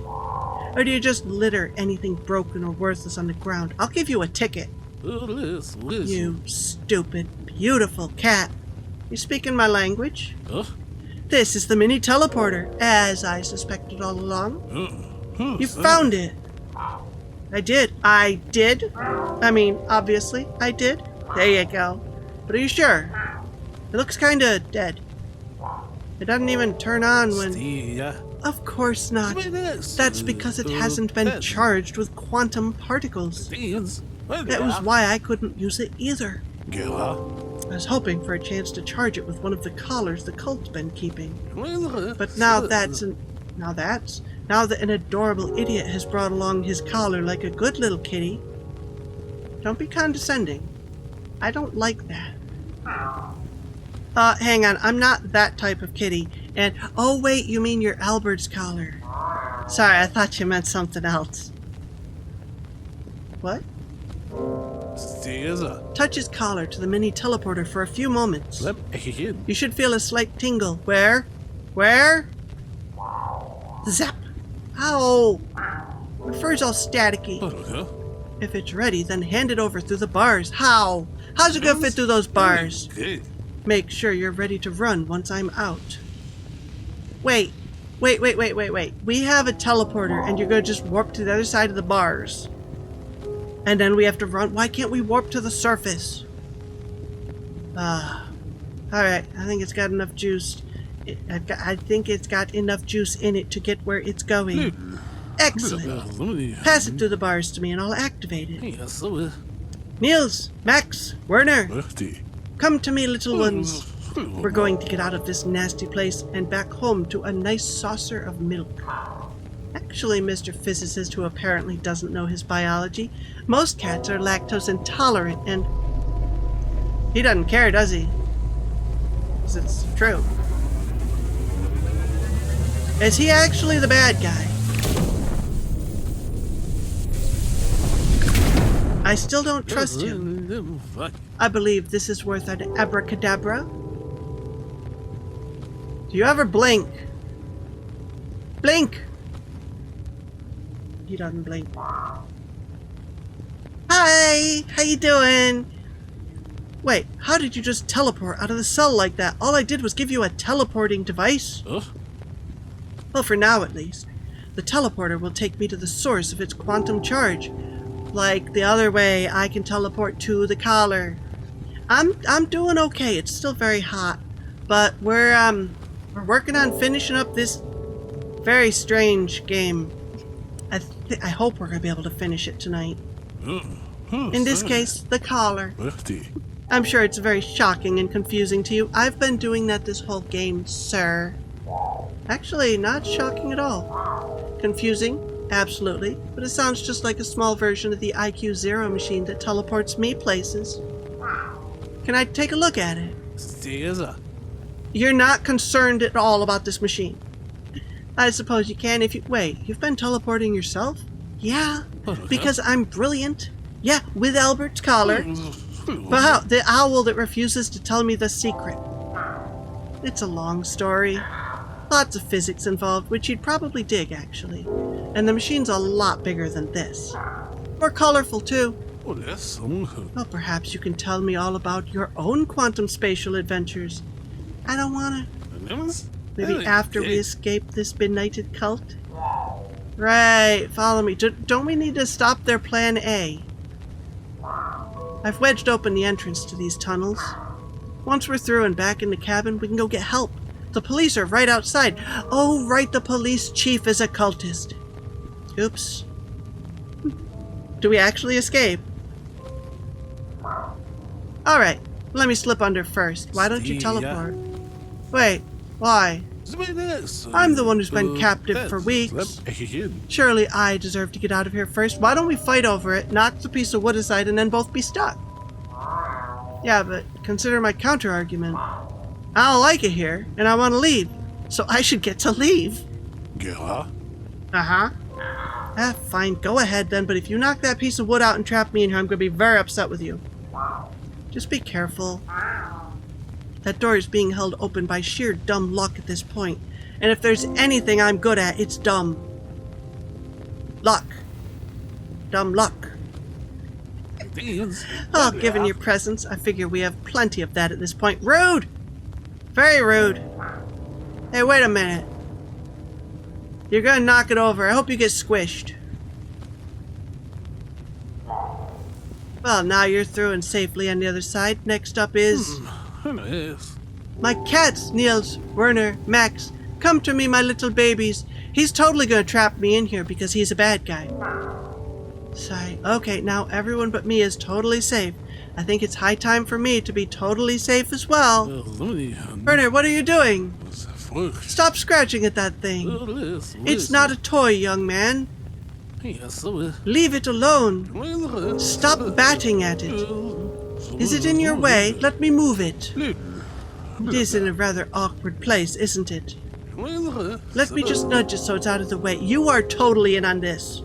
Or do you just litter anything broken or worthless on the ground? I'll give you a ticket. You stupid, beautiful cat. You speaking my language? This is the mini teleporter, as I suspected all along. You found it. I did. I did? I mean, obviously, I did. There you go. But are you sure? It looks kinda dead. It doesn't even turn on when... Of course not. That's because it hasn't been charged with quantum particles. That was why I couldn't use it either. I was hoping for a chance to charge it with one of the collars the cult's been keeping. But now that an adorable idiot has brought along his collar like a good little kitty. Don't be condescending. I don't like that. Hang on. I'm not that type of kitty. And, oh wait, you mean your Albert's collar. Sorry, I thought you meant something else. What? Touch his collar to the mini teleporter for a few moments. You should feel a slight tingle. Where? Where? Zap! Ow! My fur's all staticky. If it's ready, then hand it over through the bars. How? How's it gonna fit through those bars? Make sure you're ready to run once I'm out. Wait. We have a teleporter and you're gonna just warp to the other side of the bars. And then we have to run. Why can't we warp to the surface? Alright, I think it's got enough juice. I think it's got enough juice in it to get where it's going. Excellent. Pass it through the bars to me and I'll activate it. Niels, Max, Werner, come to me, little ones. We're going to get out of this nasty place and back home to a nice saucer of milk. Actually, Mr. Physicist, who apparently doesn't know his biology, most cats are lactose intolerant and... He doesn't care, does he? Because it's true. Is he actually the bad guy? I still don't trust him. I believe this is worth an abracadabra. Do you ever blink? Blink! He doesn't blink. Hi! How you doing? Wait, how did you just teleport out of the cell like that? All I did was give you a teleporting device. Well, for now at least. The teleporter will take me to the source of its quantum charge. Like the other way, I can teleport to the collar. I'm doing okay. It's still very hot, but we're working on finishing up this very strange game. I hope we're gonna be able to finish it tonight. In this case, the collar. I'm sure it's very shocking and confusing to you. I've been doing that this whole game, sir. Actually, not shocking at all. Confusing? Absolutely. But it sounds just like a small version of the IQ-0 machine that teleports me places. Can I take a look at it? You're not concerned at all about this machine. I suppose you can if you... Wait, you've been teleporting yourself? Yeah, because I'm brilliant. Yeah, with Albert's collar. But how? The owl that refuses to tell me the secret. It's a long story. Lots of physics involved, which you'd probably dig, actually. And the machine's a lot bigger than this. More colorful, too. Well, perhaps you can tell me all about your own quantum spatial adventures. I don't want to. Maybe after we escape this benighted cult? Right, follow me. Don't we need to stop their plan A? I've wedged open the entrance to these tunnels. Once we're through and back in the cabin, we can go get help. The police are right outside. Oh, right, the police chief is a cultist. Oops. Do we actually escape? Alright, let me slip under first. Why don't you teleport? Wait, why? I'm the one who's been captive for weeks. Surely I deserve to get out of here first. Why don't we fight over it, knock the piece of wood aside, and then both be stuck? Yeah, but consider my counter-argument. I don't like it here, and I want to leave. So I should get to leave. Fine, go ahead then, but if you knock that piece of wood out and trap me in here, I'm going to be very upset with you. Just be careful. That door is being held open by sheer dumb luck at this point. And if there's anything I'm good at, it's dumb. Luck. Dumb luck. Oh, given your presence, I figure we have plenty of that at this point. Rude! Very rude. Hey, wait a minute. You're gonna knock it over. I hope you get squished. Well, now you're through and safely on the other side. Next up is... My cats, Niels, Werner, Max. Come to me, my little babies. He's totally gonna trap me in here because he's a bad guy. Sigh. Okay, now everyone but me is totally safe. I think it's high time for me to be totally safe as well. Werner, what are you doing? Stop scratching at that thing. It's not a toy, young man. Leave it alone. Stop batting at it. Is it in your way? Let me move it. It is in a rather awkward place, isn't it? Let me just nudge it so it's out of the way. You are totally in on this.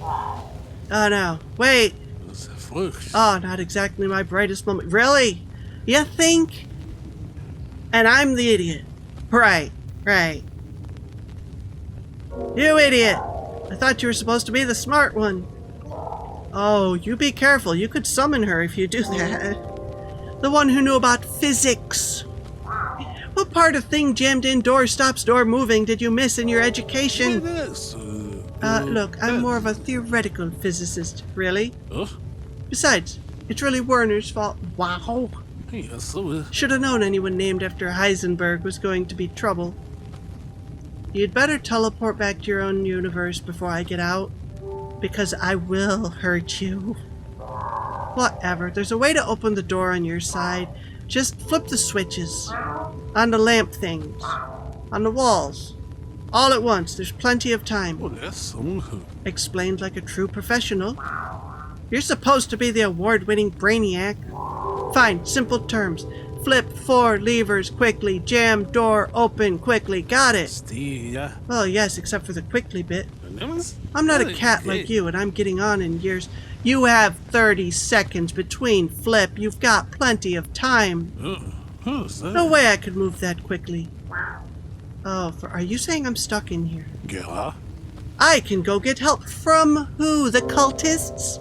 Oh no. Wait. Oh, not exactly my brightest moment. Really? You think? And I'm the idiot. Right. You idiot. I thought you were supposed to be the smart one. Oh, you be careful. You could summon her if you do that. The one who knew about physics. What part of thing jammed indoors stops door moving did you miss in your education? Look, I'm more of a theoretical physicist, really. Besides, it's really Werner's fault. Wow. Should have known anyone named after Heisenberg was going to be trouble. You'd better teleport back to your own universe before I get out, because I will hurt you. Whatever, there's a way to open the door on your side. Just flip the switches. On the lamp things. On the walls. All at once, there's plenty of time. Explained like a true professional. You're supposed to be the award-winning brainiac. Fine, simple terms. Flip 4 levers quickly, jam door open quickly, got it? Well, yes, except for the quickly bit. I'm not a cat like you, and I'm getting on in years. You have 30 seconds between flip. You've got plenty of time. No way I could move that quickly. Oh, are you saying I'm stuck in here? I can go get help. From who? The cultists?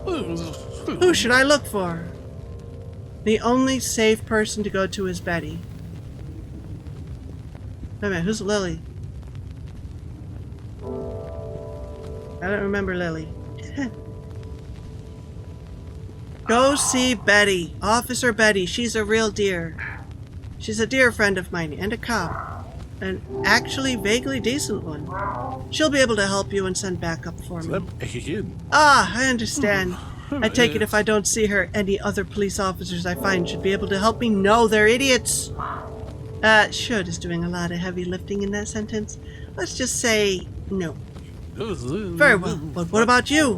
Who should I look for? The only safe person to go to is Betty. Wait a minute, who's Lily? I don't remember Lily. Go see Betty. Officer Betty. She's a real dear. She's a dear friend of mine and a cop. An actually vaguely decent one. She'll be able to help you and send backup for me. Ah, I understand. I take it if I don't see her, any other police officers I find should be able to help me know they're idiots. Should is doing a lot of heavy lifting in that sentence. Let's just say no. Very well, but what about you?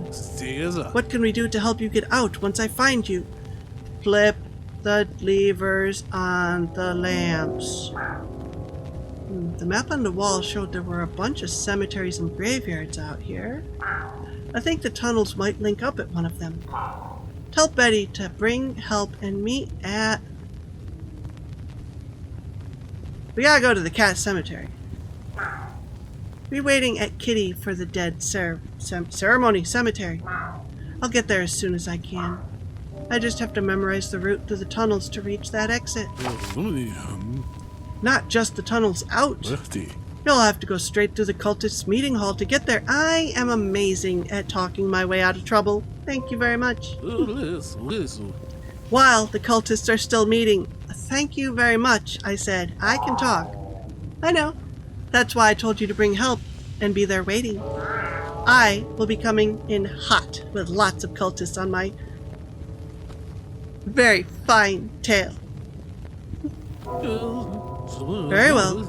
What can we do to help you get out once I find you? Flip the levers on the lamps. The map on the wall showed there were a bunch of cemeteries and graveyards out here. I think the tunnels might link up at one of them. Tell Betty to bring help and meet at... We gotta go to the cat cemetery. Be waiting at Kitty for the dead ceremony cemetery. I'll get there as soon as I can. I just have to memorize the route through the tunnels to reach that exit. Not just the tunnels out. You'll have to go straight through the cultists' meeting hall to get there. I am amazing at talking my way out of trouble. Thank you very much. While the cultists are still meeting. Thank you very much, I said. I can talk. I know. That's why I told you to bring help and be there waiting. I will be coming in hot with lots of cultists on my very fine tail. Very well.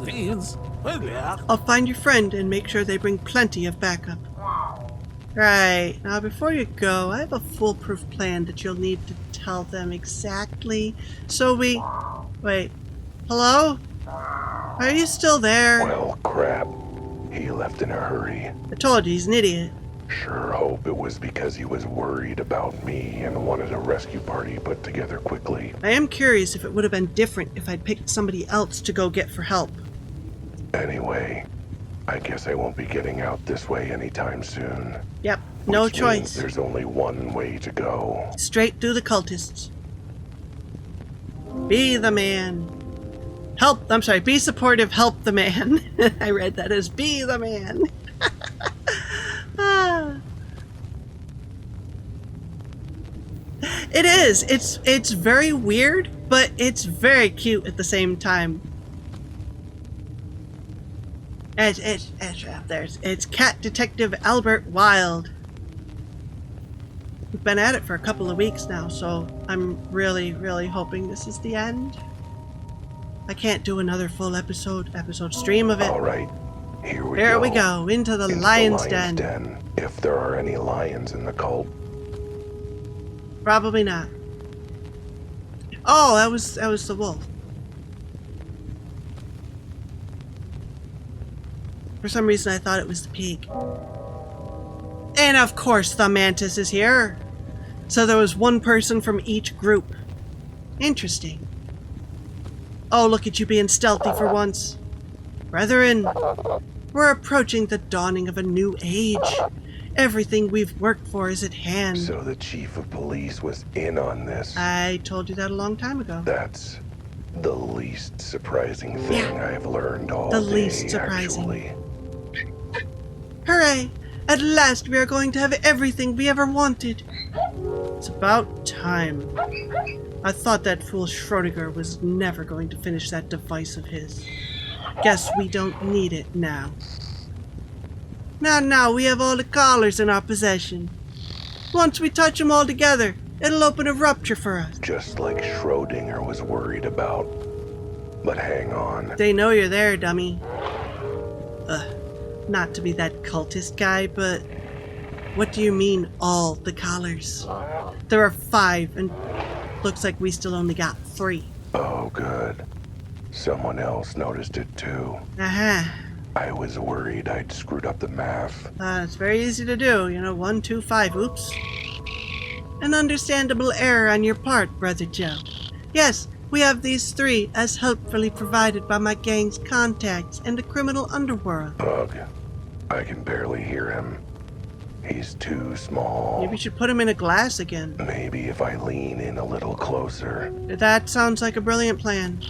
I'll find your friend and make sure they bring plenty of backup. Right, now before you go, I have a foolproof plan that you'll need to tell them exactly. So we... Wait. Hello? Are you still there? Well, crap. He left in a hurry. I told you, he's an idiot. Sure hope it was because he was worried about me and wanted a rescue party put together quickly. I am curious if it would have been different if I'd picked somebody else to go get for help. Anyway, I guess I won't be getting out this way anytime soon. Yep, no Which choice. means there's only one way to go. Straight through the cultists. Be the man. Be supportive, help the man. I read that as be the man. It is. It's very weird, but it's very cute at the same time. It's Cat Detective Albert Wilde. We've been at it for a couple of weeks now, so I'm really, really hoping this is the end. I can't do another full episode stream of it. All right, here we go. There we go, into the lion's den. If there are any lions in the cult. Probably not. Oh, that was the wolf. For some reason, I thought it was the pig. And of course, the mantis is here. So there was one person from each group. Interesting. Oh, look at you being stealthy for once. Brethren, we're approaching the dawning of a new age. Everything we've worked for is at hand. So the chief of police was in on this. I told you that a long time ago. That's the least surprising thing I've learned all The day, least surprising. actually. Hooray! At last we are going to have everything we ever wanted. It's about time. I thought that fool Schrodinger was never going to finish that device of his. Guess we don't need it now. Now we have all the collars in our possession. Once we touch them all together, it'll open a rupture for us. Just like Schrodinger was worried about. But hang on. They know you're there, dummy. Not to be that cultist guy, but what do you mean, all the collars? There are 5, and looks like we still only got 3. Oh, good. Someone else noticed it too. Aha. I was worried I'd screwed up the math. It's very easy to do, 1, 2, 5, oops. An understandable error on your part, Brother Joe. Yes, we have these 3 as helpfully provided by my gang's contacts in the criminal underworld. Ugh. I can barely hear him. He's too small. Maybe you should put him in a glass again. Maybe if I lean in a little closer. That sounds like a brilliant plan.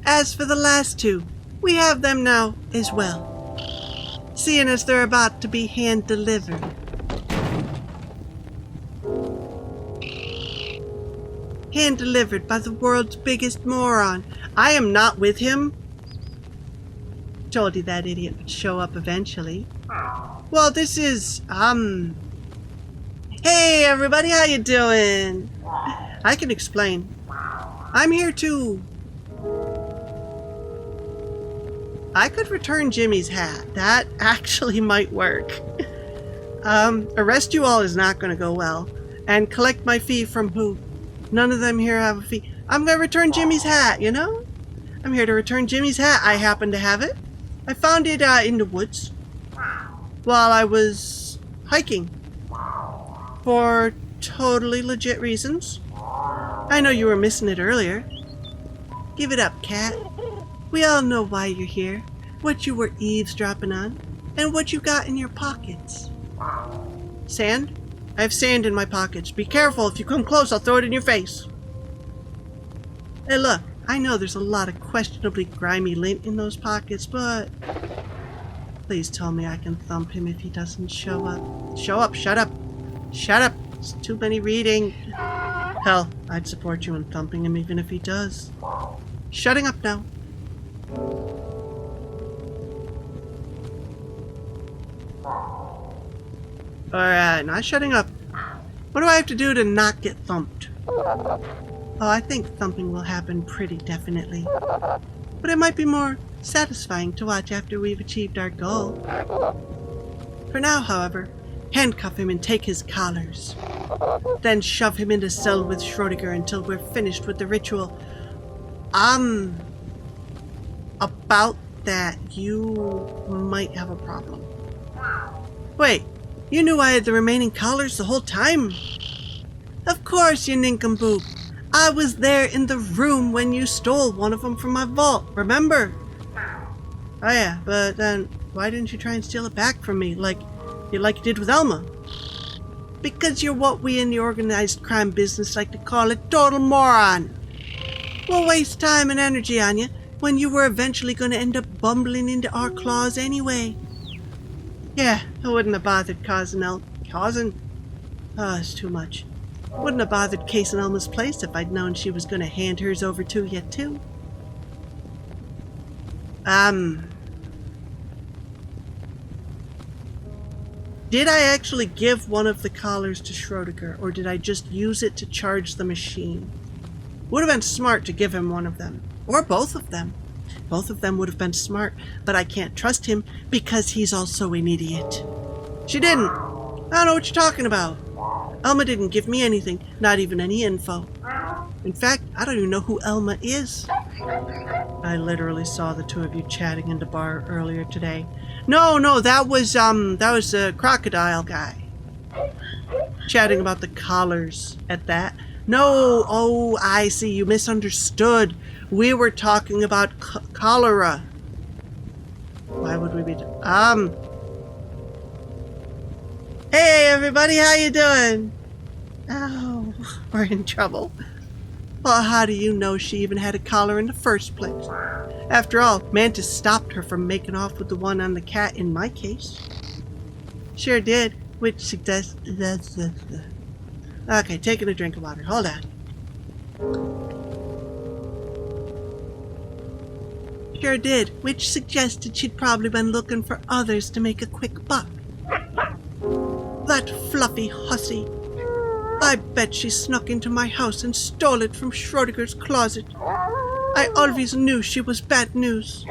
As for the last 2, we have them now as well, seeing as they're about to be hand-delivered. Hand-delivered by the world's biggest moron. I am not with him. Told you that idiot would show up eventually. Well, this is, Hey, everybody, how you doing? I can explain. I'm here to... I could return Jimmy's hat. That actually might work. Arrest you all is not going to go well. And collect my fee from who? None of them here have a fee. I'm going to return Jimmy's hat, I'm here to return Jimmy's hat. I happen to have it. I found it in the woods while I was hiking for totally legit reasons. I know you were missing it earlier. Give it up, Cat. We all know why you're here, what you were eavesdropping on, and what you got in your pockets. Sand? I have sand in my pockets. Be careful. If you come close, I'll throw it in your face. Hey, look. I know there's a lot of questionably grimy lint in those pockets, but... Please tell me I can thump him if he doesn't show up. Show up. Shut up. Shut up. It's too many reading. Hell, I'd support you in thumping him even if he does. Shutting up now. Alright, not shutting up. What do I have to do to not get thumped? Oh, I think thumping will happen pretty definitely. But it might be more satisfying to watch after we've achieved our goal. For now, however, handcuff him and take his collars. Then shove him into cell with Schrodinger until we're finished with the ritual. About that, you might have a problem. Wait, you knew I had the remaining collars the whole time? Of course, you nincompoop. I was there in the room when you stole one of them from my vault, remember? Oh yeah, but then why didn't you try and steal it back from me like you did with Elma? Because you're what we in the organized crime business like to call a total moron. We'll waste time and energy on you when you were eventually going to end up bumbling into our claws anyway. Yeah, I wouldn't have bothered causing... Oh, it's too much. Wouldn't have bothered casing Elma's place if I'd known she was going to hand hers over to you, too. Did I actually give one of the collars to Schrodinger, or did I just use it to charge the machine? Would have been smart to give him one of them. Or both of them. Both of them would have been smart, but I can't trust him because he's also an idiot. She didn't. I don't know what you're talking about. Elma didn't give me anything, not even any info. In fact, I don't even know who Elma is. I literally saw the two of you chatting in the bar earlier today. No, that was the crocodile guy. Chatting about the collars at that. No, oh, I see, you misunderstood. We were talking about cholera. Why would we be... Hey, everybody, how you doing? Oh, we're in trouble. Well, how do you know she even had a collar in the first place? After all, Mantis stopped her from making off with the one on the cat in my case. Sure did, which suggests... Okay, taking a drink of water. Hold on. Sure did, which suggested she'd probably been looking for others to make a quick buck. That fluffy hussy. I bet she snuck into my house and stole it from Schrodinger's closet. I always knew she was bad news.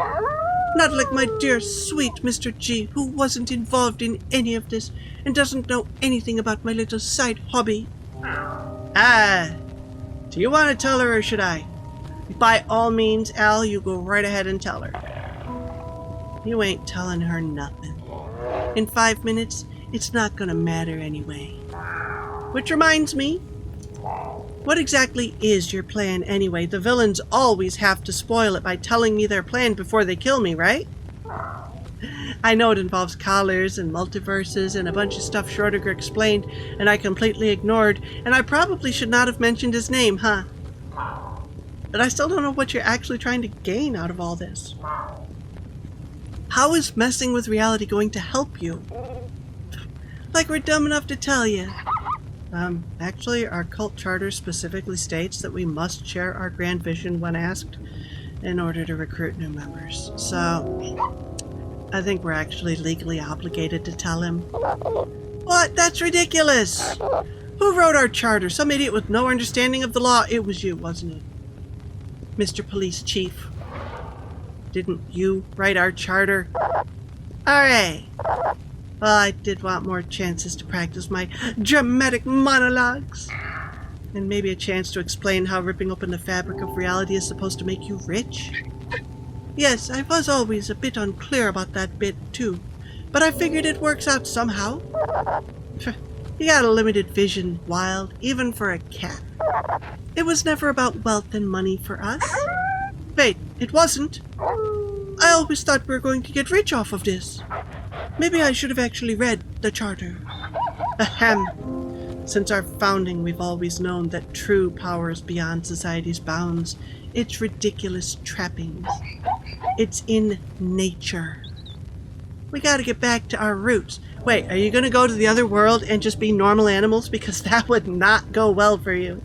Not like my dear, sweet Mr. G, who wasn't involved in any of this and doesn't know anything about my little side hobby. Do you want to tell her or should I? By all means, Al, you go right ahead and tell her. You ain't telling her nothing. In 5 minutes, it's not gonna matter anyway. Which reminds me, what exactly is your plan anyway? The villains always have to spoil it by telling me their plan before they kill me, right? I know it involves collars and multiverses and a bunch of stuff Schrodinger explained and I completely ignored, and I probably should not have mentioned his name, huh? But I still don't know what you're actually trying to gain out of all this. How is messing with reality going to help you? Like we're dumb enough to tell you. Actually, our cult charter specifically states that we must share our grand vision when asked in order to recruit new members. So, I think we're actually legally obligated to tell him. What? That's ridiculous! Who wrote our charter? Some idiot with no understanding of the law. It was you, wasn't it? Mr. Police Chief. Didn't you write our charter? Alright. Well, I did want more chances to practice my dramatic monologues. And maybe a chance to explain how ripping open the fabric of reality is supposed to make you rich. Yes, I was always a bit unclear about that bit, too. But I figured it works out somehow. You got a limited vision, Wilde, even for a cat. It was never about wealth and money for us. Wait, it wasn't? I always thought we were going to get rich off of this. Maybe I should have actually read the charter. Ahem. Since our founding, we've always known that true power is beyond society's bounds. It's ridiculous trappings. It's in nature. We gotta get back to our roots. Wait, are you gonna go to the other world and just be normal animals? Because that would not go well for you.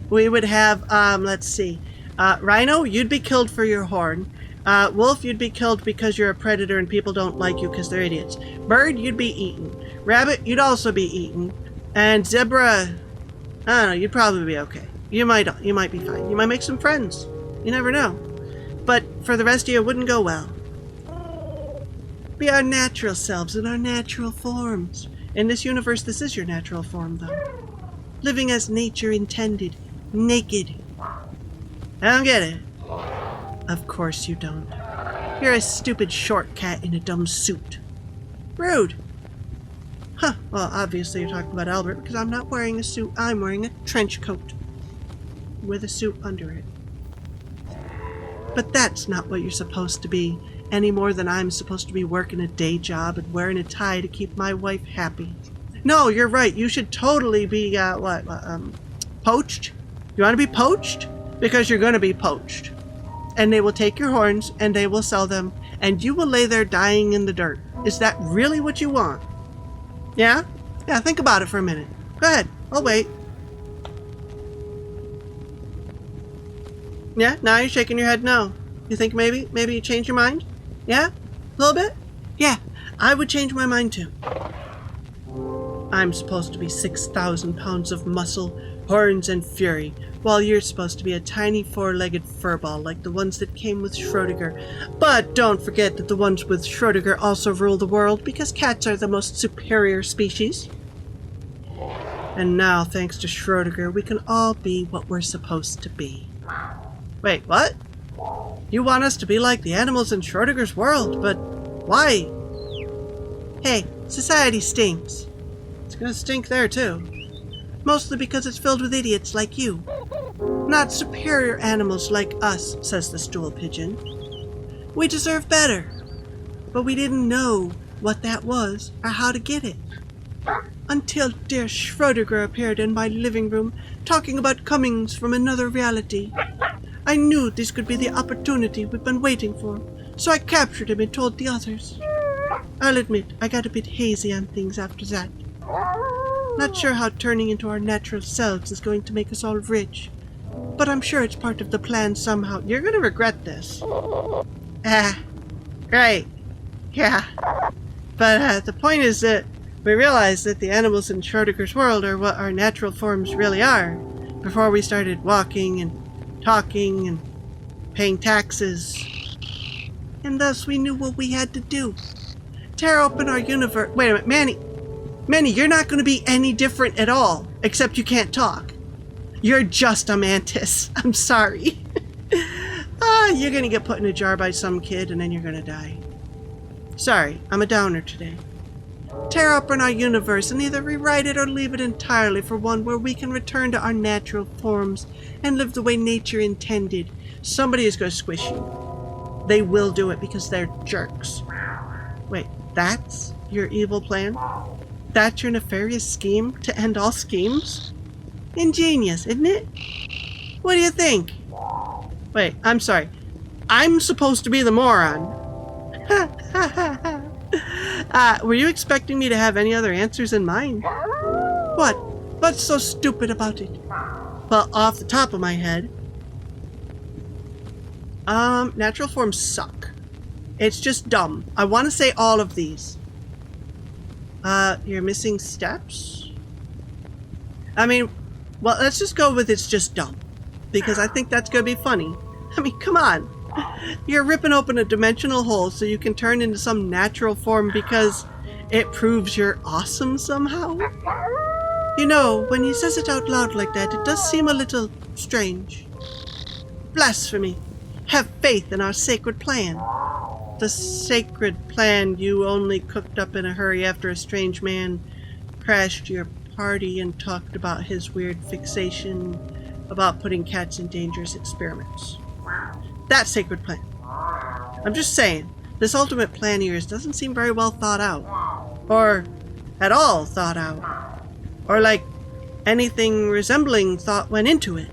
We would have, let's see. Rhino, you'd be killed for your horn. Wolf, you'd be killed because you're a predator and people don't like you because they're idiots. Bird, you'd be eaten. Rabbit, you'd also be eaten. And zebra, I don't know, you'd probably be okay. You might be fine. You might make some friends. You never know. But for the rest of you, it wouldn't go well. Be our natural selves in our natural forms. In this universe, this is your natural form, though. Living as nature intended. Naked. I don't get it. Of course you don't. You're a stupid short cat in a dumb suit. Rude. Huh, well, obviously you're talking about Albert because I'm not wearing a suit. I'm wearing a trench coat. With a suit under it. But that's not what you're supposed to be, any more than I'm supposed to be working a day job and wearing a tie to keep my wife happy. No, you're right. You should totally be, poached? You want to be poached? Because you're going to be poached. And they will take your horns and they will sell them and you will lay there dying in the dirt. Is that really what you want? Yeah? Yeah, think about it for a minute. Go ahead. I'll wait. Yeah? Now you're shaking your head no. You think maybe you change your mind? Yeah? A little bit? Yeah. I would change my mind too. I'm supposed to be 6,000 pounds of muscle, horns, and fury, while you're supposed to be a tiny four-legged furball like the ones that came with Schrodinger. But don't forget that the ones with Schrodinger also rule the world because cats are the most superior species. And now, thanks to Schrödinger, we can all be what we're supposed to be. Wait, what? You want us to be like the animals in Schrödinger's world, but why? Hey, society stinks. It's gonna stink there too. Mostly because it's filled with idiots like you. Not superior animals like us, says the stool pigeon. We deserve better. But we didn't know what that was or how to get it. Until dear Schrödinger appeared in my living room talking about comings from another reality. I knew this could be the opportunity we've been waiting for, so I captured him and told the others. I'll admit, I got a bit hazy on things after that. Not sure how turning into our natural selves is going to make us all rich, but I'm sure it's part of the plan somehow. You're gonna regret this. Right. Yeah. But the point is that we realized that the animals in Schrödinger's world are what our natural forms really are, before we started walking and talking and paying taxes. And thus we knew what we had to do. Tear open our universe. Wait a minute, Manny. Manny, you're not going to be any different at all, except you can't talk. You're just a mantis. I'm sorry. You're going to get put in a jar by some kid and then you're going to die. Sorry, I'm a downer today. Tear open our universe and either rewrite it or leave it entirely for one where we can return to our natural forms and live the way nature intended. Somebody is going to squish you. They will do it because they're jerks. Wait, that's your evil plan? That's your nefarious scheme to end all schemes? Ingenious, isn't it? What do you think? Wait, I'm sorry. I'm supposed to be the moron. Were you expecting me to have any other answers in mind? What? What's so stupid about it? Well, off the top of my head, natural forms suck. It's just dumb. I want to say all of these. You're missing steps? I mean, well, let's just go with it's just dumb. Because I think that's going to be funny. I mean, come on. You're ripping open a dimensional hole so you can turn into some natural form because it proves you're awesome somehow? You know, when he says it out loud like that, it does seem a little strange. Blasphemy. Have faith in our sacred plan. The sacred plan you only cooked up in a hurry after a strange man crashed your party and talked about his weird fixation about putting cats in dangerous experiments. That sacred plan. I'm just saying, this ultimate plan of yours doesn't seem very well thought out. Or at all thought out. Or like anything resembling thought went into it.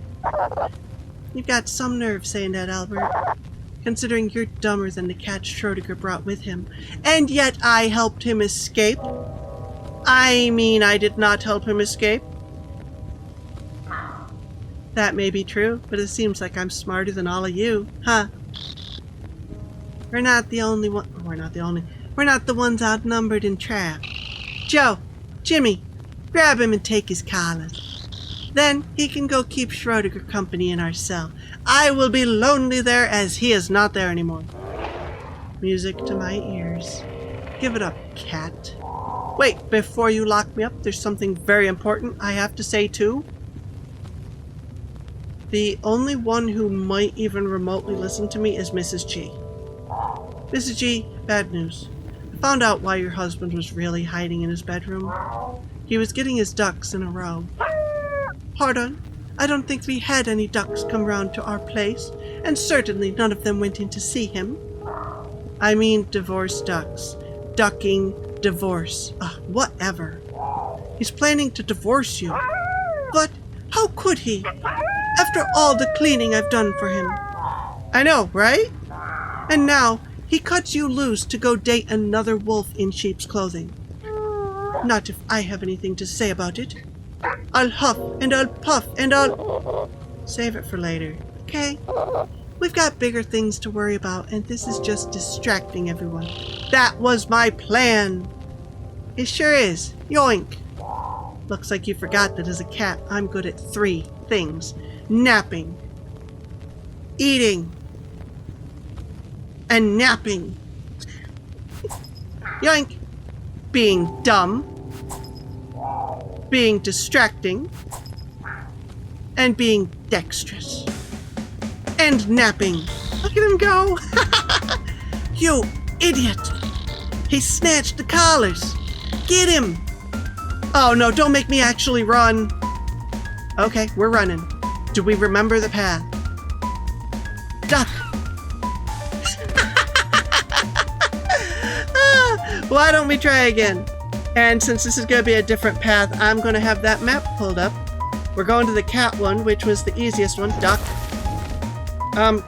You've got some nerve saying that, Albert. Considering you're dumber than the cat Schrödinger brought with him. And yet I helped him escape. I mean, I did not help him escape. That may be true, but it seems like I'm smarter than all of you, huh? We're not the only one. We're not the ones outnumbered and trapped. Joe, Jimmy, grab him and take his collars. Then he can go keep Schrödinger company in our cell. I will be lonely there as he is not there anymore. Music to my ears. Give it up, cat. Wait, before you lock me up, there's something very important I have to say too. The only one who might even remotely listen to me is Mrs. G. Mrs. G, bad news. I found out why your husband was really hiding in his bedroom. He was getting his ducks in a row. Pardon? I don't think we had any ducks come round to our place, and certainly none of them went in to see him. I mean divorce ducks. Ducking, divorce. Whatever. He's planning to divorce you. But how could he? After all the cleaning I've done for him. I know, right? And now, he cuts you loose to go date another wolf in sheep's clothing. Not if I have anything to say about it. I'll huff and I'll puff and I'll... Save it for later, okay? We've got bigger things to worry about, and this is just distracting everyone. That was my plan! It sure is. Yoink! Looks like you forgot that as a cat, I'm good at 3 things. Napping, eating, and napping. Yoink! Being dumb. being distracting, and being dexterous, and napping. Look at him go! You idiot! He snatched the collars! Get him! Oh no, don't make me actually run! Okay, we're running. Do we remember the path? Duck! Why don't we try again? And since this is going to be a different path, I'm going to have that map pulled up. We're going to the cat one, which was the easiest one. Duck.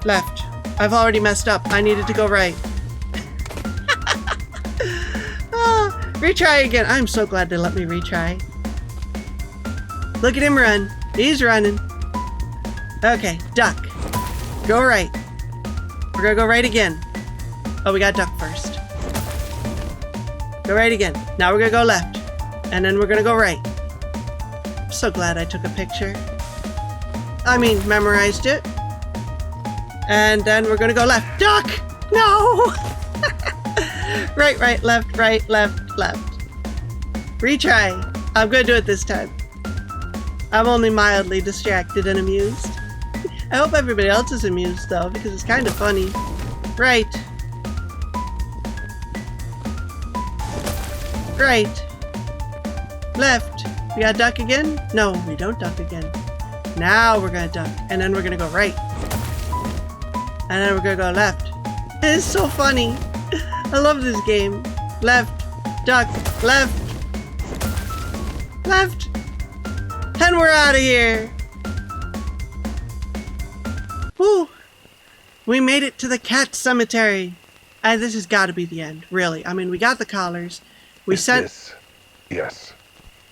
Left. I've already messed up. I needed to go right. Retry again. I'm so glad they let me retry. Look at him run. He's running. Okay, duck. Go right. We're gonna go right again. Oh, we got duck first. Go right again. Now we're gonna go left. And then we're gonna go right. I'm so glad I took a picture. I mean, memorized it. And then we're gonna go left. Duck! No! Right, right, left, left. Retry. I'm gonna do it this time. I'm only mildly distracted and amused. I hope everybody else is amused though, because it's kind of funny. Right. Right. Left. We gotta duck again? No, we don't duck again. Now we're gonna duck, and then we're gonna go right. And then we're gonna go left. It is so funny. I love this game. Left. Duck. Left. Left. And we're out of here. Whew. We made it to the cat cemetery. And this has got to be the end, really. I mean, we got the collars. Yes,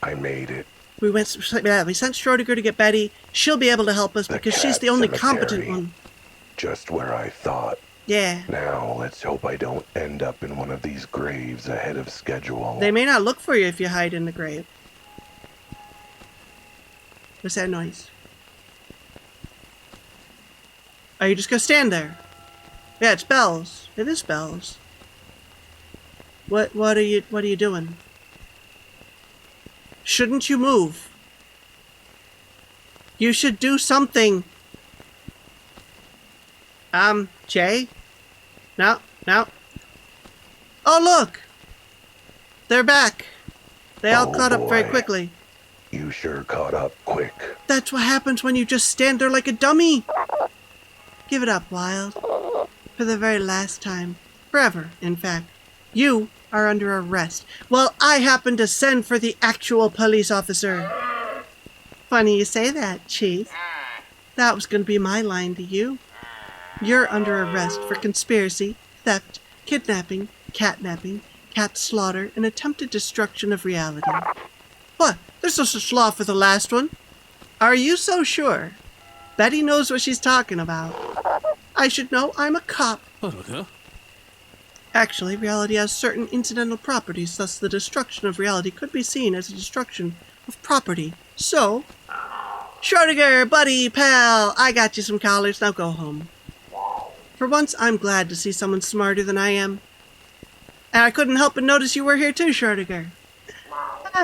I made it. We sent Schrodinger to get Betty. She'll be able to help us because she's the only competent one. Just where I thought. Yeah. Now, let's hope I don't end up in one of these graves ahead of schedule. They may not look for you if you hide in the grave. What's that noise? Are you just gonna stand there? Yeah, it's bells. It is bells. What are you doing? Shouldn't you move? You should do something. Jay? No. Oh, look! They're back. They all caught up very quickly. You sure caught up quick. That's what happens when you just stand there like a dummy. Give it up, Wilde. For the very last time. Forever, in fact. You are under arrest. Well, I happened to send for the actual police officer. Funny you say that, Chief. That was going to be my line to you. You're under arrest for conspiracy, theft, kidnapping, catnapping, cat slaughter, and attempted destruction of reality. What? There's no such law for the last one. Are you so sure? Betty knows what she's talking about. I should know. I'm a cop. Actually, reality has certain incidental properties, thus the destruction of reality could be seen as a destruction of property. So, Schrodinger, buddy, pal, I got you some collars, now go home. For once, I'm glad to see someone smarter than I am. And I couldn't help but notice you were here too, Schrodinger.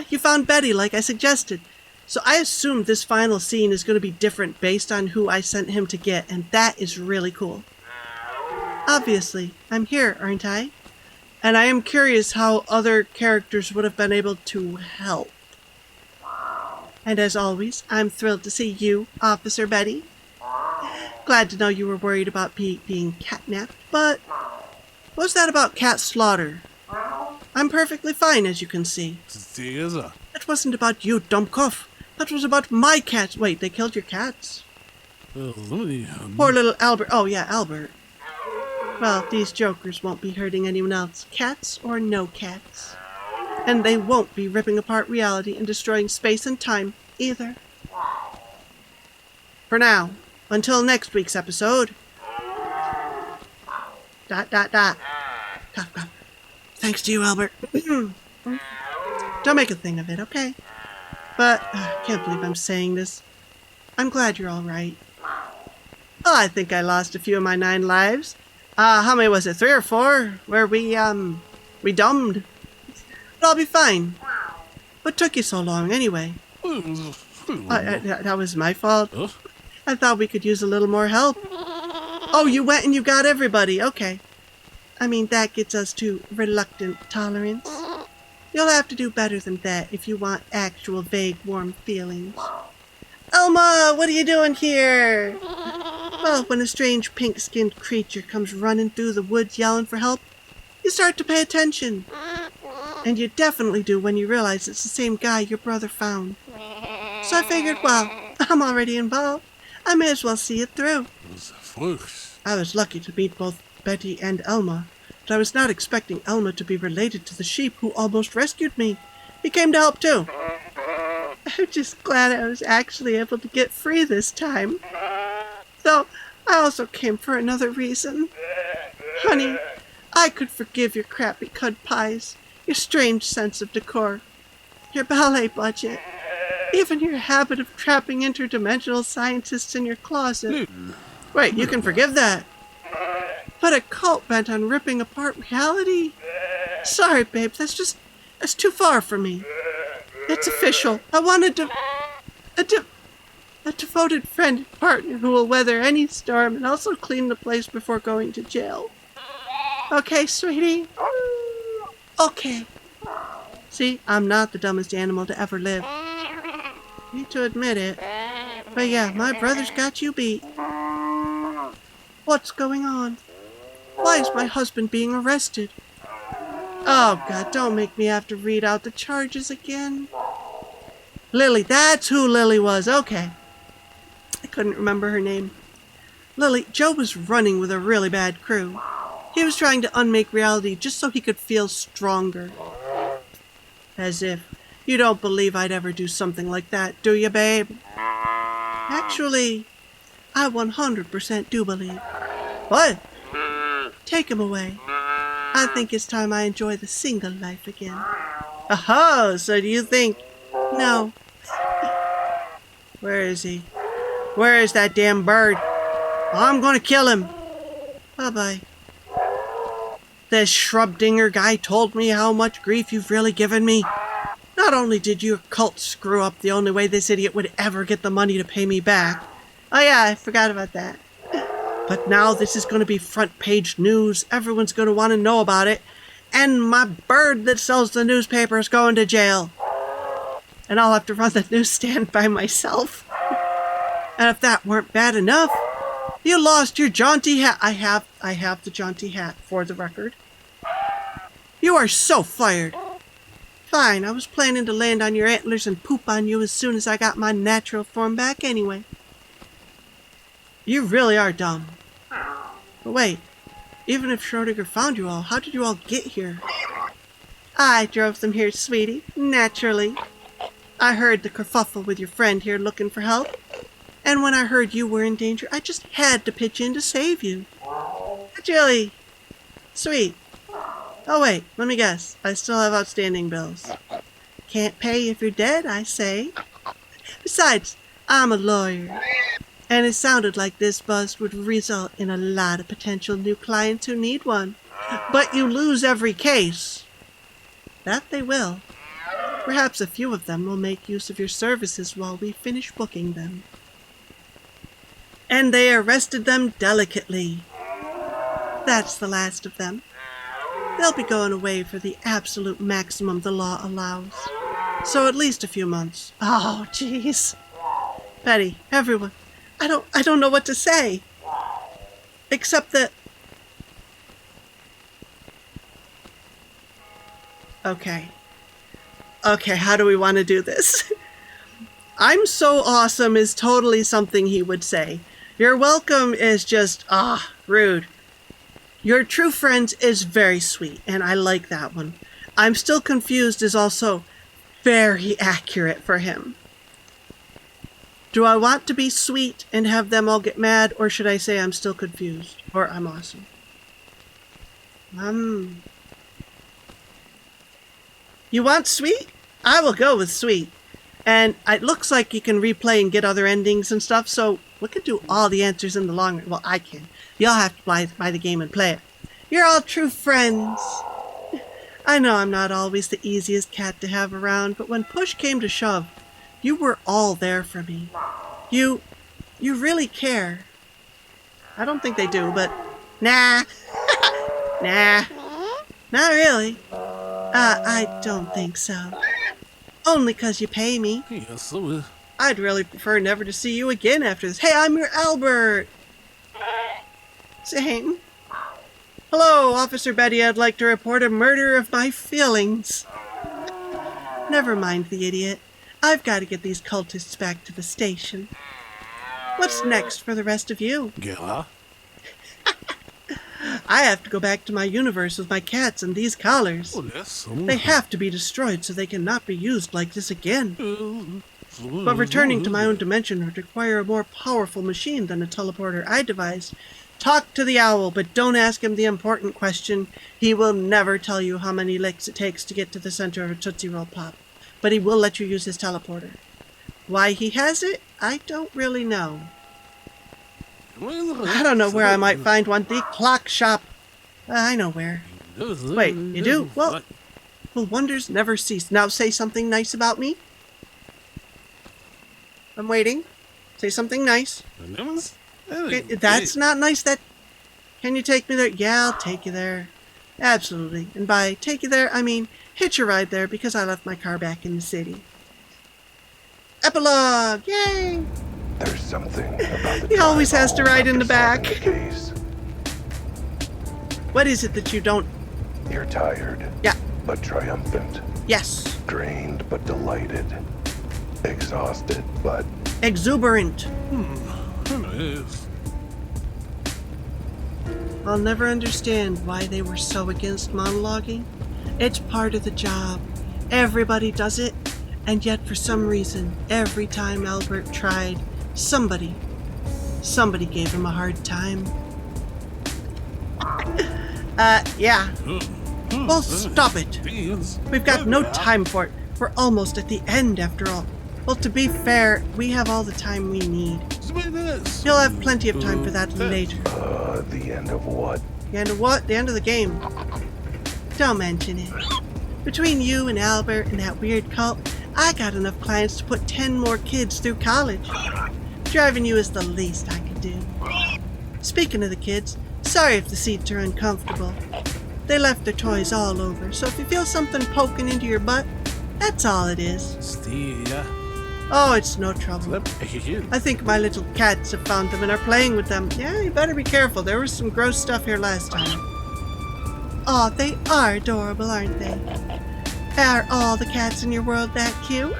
You found Betty like I suggested. So I assumed this final scene is going to be different based on who I sent him to get, and that is really cool. Obviously, I'm here, aren't I? And I am curious how other characters would have been able to help. And as always, I'm thrilled to see you, Officer Betty. Glad to know you were worried about being catnapped, but what was that about cat slaughter? I'm perfectly fine, as you can see. That wasn't about you, Dumpkoff. That was about my cats. Wait, they killed your cats? Poor little Albert. Oh, yeah, Albert. Well, these jokers won't be hurting anyone else, cats or no cats. And they won't be ripping apart reality and destroying space and time, either. For now, until next week's episode. ... Cough, cough. Thanks to you, Albert. Don't make a thing of it, okay? But, I can't believe I'm saying this. I'm glad you're all right. Oh, I think I lost a few of my 9 lives. How many was it? 3 or 4? Where we dumbed. But I'll be fine. What took you so long, anyway? That was my fault. Huh? I thought we could use a little more help. Oh, you went and you got everybody. Okay. I mean, that gets us to reluctant tolerance. You'll have to do better than that if you want actual vague, warm feelings. Elma, what are you doing here? Well, when a strange pink-skinned creature comes running through the woods yelling for help, you start to pay attention. And you definitely do when you realize it's the same guy your brother found. So I figured, well, I'm already involved. I may as well see it through. I was lucky to meet both Betty and Elma, but I was not expecting Elma to be related to the sheep who almost rescued me. He came to help too. I'm just glad I was actually able to get free this time. Though, I also came for another reason. Honey, I could forgive your crappy cud pies, your strange sense of decor, your ballet budget, even your habit of trapping interdimensional scientists in your closet. Wait, you can forgive that? But a cult bent on ripping apart reality? Sorry, babe, that's too far for me. It's official. I wanted a devoted friend and partner who will weather any storm and also clean the place before going to jail. Okay, sweetie? Okay. See, I'm not the dumbest animal to ever live. Hate to admit it. But yeah, my brother's got you beat. What's going on? Why is my husband being arrested? Oh, God, don't make me have to read out the charges again. Lily, that's who Lily was. Okay. I couldn't remember her name. Lily, Joe was running with a really bad crew. He was trying to unmake reality just so he could feel stronger. As if. You don't believe I'd ever do something like that, do you, babe? Actually, I 100% do believe. What? Take him away. I think it's time I enjoy the single life again. Oh, so do you think... No. Where is he? Where is that damn bird? I'm gonna kill him. Bye-bye. This shrub dinger guy told me how much grief you've really given me. Not only did your cult screw up the only way this idiot would ever get the money to pay me back. Oh yeah, I forgot about that. But now this is going to be front page news. Everyone's going to want to know about it. And my bird that sells the newspaper is going to jail. And I'll have to run the newsstand by myself. And if that weren't bad enough, you lost your jaunty hat. I have the jaunty hat, for the record. You are so fired. Fine, I was planning to land on your antlers and poop on you as soon as I got my natural form back anyway. You really are dumb. But wait, even if Schrodinger found you all, how did you all get here? I drove them here, sweetie, naturally. I heard the kerfuffle with your friend here looking for help. And when I heard you were in danger, I just had to pitch in to save you. That's really sweet. Oh wait, let me guess. I still have outstanding bills. Can't pay if you're dead, I say. Besides, I'm a lawyer. And it sounded like this bust would result in a lot of potential new clients who need one. But you lose every case. That they will. Perhaps a few of them will make use of your services while we finish booking them. And they arrested them delicately. That's the last of them. They'll be going away for the absolute maximum the law allows. So at least a few months. Oh, jeez. Betty, everyone. I don't know what to say. Except that... Okay, how do we want to do this? I'm so awesome is totally something he would say. You're welcome is just, rude. Your true friends is very sweet, and I like that one. I'm still confused is also very accurate for him. Do I want to be sweet and have them all get mad, or should I say I'm still confused, or I'm awesome? You want sweet? I will go with sweet. And it looks like you can replay and get other endings and stuff, so we can do all the answers in the long run. Well, I can. Y'all have to buy the game and play it. You're all true friends. I know I'm not always the easiest cat to have around, but when push came to shove, you were all there for me. You really care. I don't think they do, but nah. Nah. Not really. I don't think so. Only 'cause you pay me. I'd really prefer never to see you again after this. Hey, I'm your Albert! Same. Hello, Officer Betty. I'd like to report a murder of my feelings. Never mind the idiot. I've got to get these cultists back to the station. What's next for the rest of you? Yeah. I have to go back to my universe with my cats and these collars. They have to be destroyed so they cannot be used like this again. But returning to my own dimension would require a more powerful machine than a teleporter I devised. Talk to the owl, but don't ask him the important question. He will never tell you how many licks it takes to get to the center of a Tootsie Roll Pop. But he will let you use his teleporter. Why he has it, I don't really know. I don't know where I might find one. The clock shop. I know where. Wait, you do? Well, wonders never cease. Now say something nice about me. I'm waiting. Say something nice. Okay, that's not nice. Can you take me there? Yeah, I'll take you there. Absolutely. And by take you there, I mean hitch a ride there because I left my car back in the city. Epilogue! Yay! There's something about the He always has to ride in the back. Case. What is it that you don't... You're tired. Yeah. But triumphant. Yes. Drained but delighted. Exhausted but... Exuberant. I'll never understand why they were so against monologuing. It's part of the job. Everybody does it. And yet for some reason, every time Albert tried, somebody gave him a hard time. Yeah. Well, stop it. We've got no time for it. We're almost at the end after all. Well, to be fair, we have all the time we need. You'll have plenty of time for that later. The end of what? The end of what? The end of the game. Don't mention it. Between you and Albert and that weird cult, I got enough clients to put 10 more kids through college. Driving you is the least I could do. Speaking of the kids, sorry if the seats are uncomfortable. They left their toys all over, so if you feel something poking into your butt, that's all it is. Oh, it's no trouble. I think my little cats have found them and are playing with them. Yeah, you better be careful. There was some gross stuff here last time. Oh, they are adorable, aren't they? Are all the cats in your world that cute?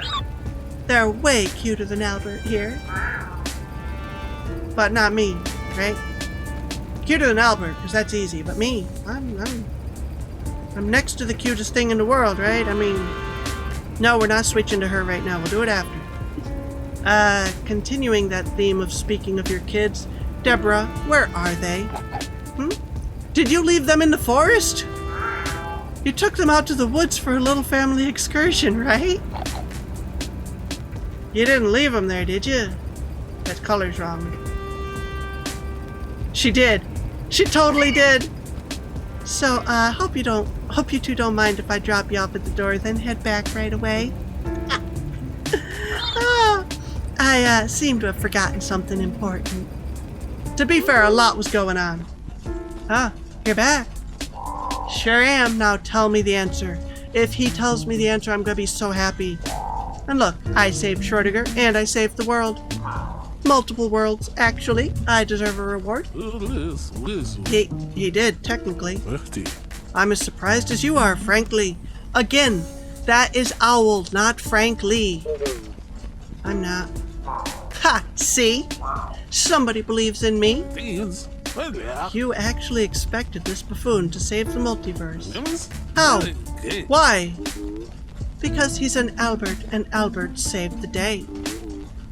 They're way cuter than Albert here. But not me, right? Cuter than Albert, because that's easy. But me, I'm next to the cutest thing in the world, right? I mean, no, we're not switching to her right now. We'll do it after. Continuing that theme of speaking of your kids, Deborah, where are they? Did you leave them in the forest? You took them out to the woods for a little family excursion, right? You didn't leave them there, did you? That color's wrong. She did. She totally did. So, hope you two don't mind if I drop you off at the door, then head back right away. Oh, I seem to have forgotten something important. To be fair, a lot was going on. Ah, you're back. Sure am. Now tell me the answer. If he tells me the answer, I'm gonna be so happy. And look, I saved Schrödinger, and I saved the world. Multiple worlds, actually. I deserve a reward. He did, technically. I'm as surprised as you are, frankly. Again, that is Owl, not Frank Lee. I'm not. Ha! See? Somebody believes in me. You actually expected this buffoon to save the multiverse. How? Why? Because he's an Albert, and Albert saved the day.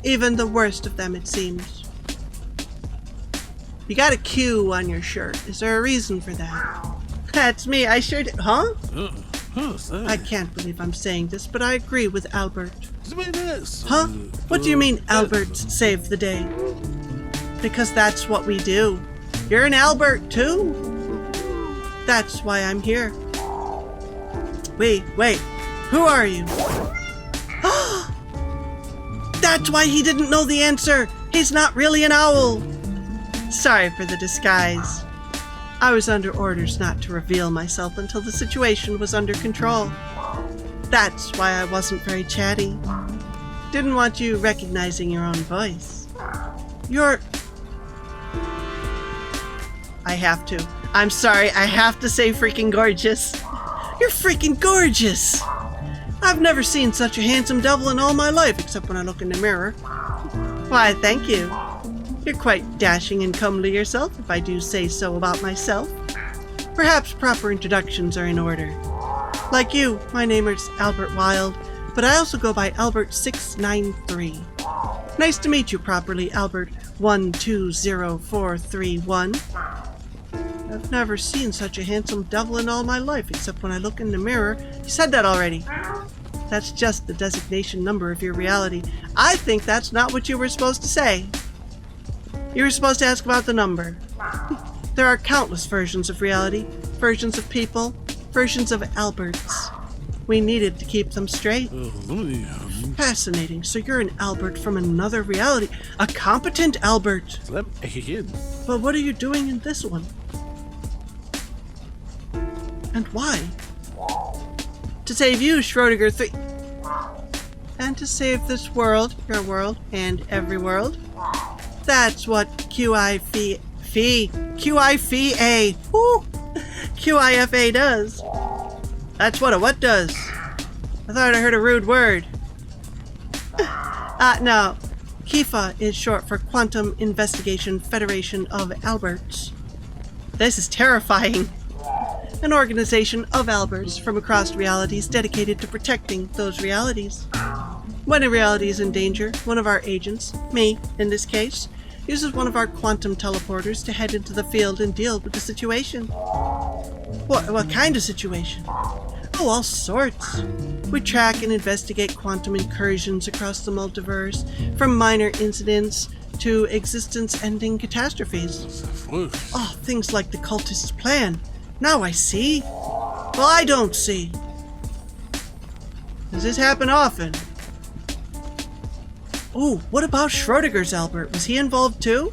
Even the worst of them, it seems. You got a Q on your shirt. Is there a reason for that? That's me. I sure did. Huh? I can't believe I'm saying this, but I agree with Albert. Huh? What do you mean Albert saved the day? Because that's what we do. You're an Albert, too. That's why I'm here. Wait. Who are you? That's why he didn't know the answer. He's not really an owl. Sorry for the disguise. I was under orders not to reveal myself until the situation was under control. That's why I wasn't very chatty. Didn't want you recognizing your own voice. I have to. I'm sorry, I have to say freaking gorgeous. You're freaking gorgeous! I've never seen such a handsome devil in all my life, except when I look in the mirror. Why, thank you. You're quite dashing and comely yourself, if I do say so about myself. Perhaps proper introductions are in order. Like you, my name is Albert Wilde, but I also go by Albert693. Nice to meet you properly, Albert 120431. I've never seen such a handsome devil in all my life, except when I look in the mirror. You said that already. That's just the designation number of your reality. I think that's not what you were supposed to say. You were supposed to ask about the number. There are countless versions of reality, versions of people, versions of Alberts. We needed to keep them straight. Fascinating. So you're an Albert from another reality. A competent Albert. But what are you doing in this one? And why? To save you, Schrodinger 3. And to save this world, your world, and every world. That's what QIFA does. That's what a what does. I thought I heard a rude word. No. KIFA is short for Quantum Investigation Federation of Alberts. This is terrifying. An organization of Alberts from across realities dedicated to protecting those realities. When a reality is in danger, one of our agents, me in this case, uses one of our quantum teleporters to head into the field and deal with the situation. What kind of situation? Oh, all sorts. We track and investigate quantum incursions across the multiverse, from minor incidents to existence-ending catastrophes. Oh, things like the cultist's plan. Now I see. Well, I don't see. Does this happen often? Oh, what about Schrodinger's Albert? Was he involved too?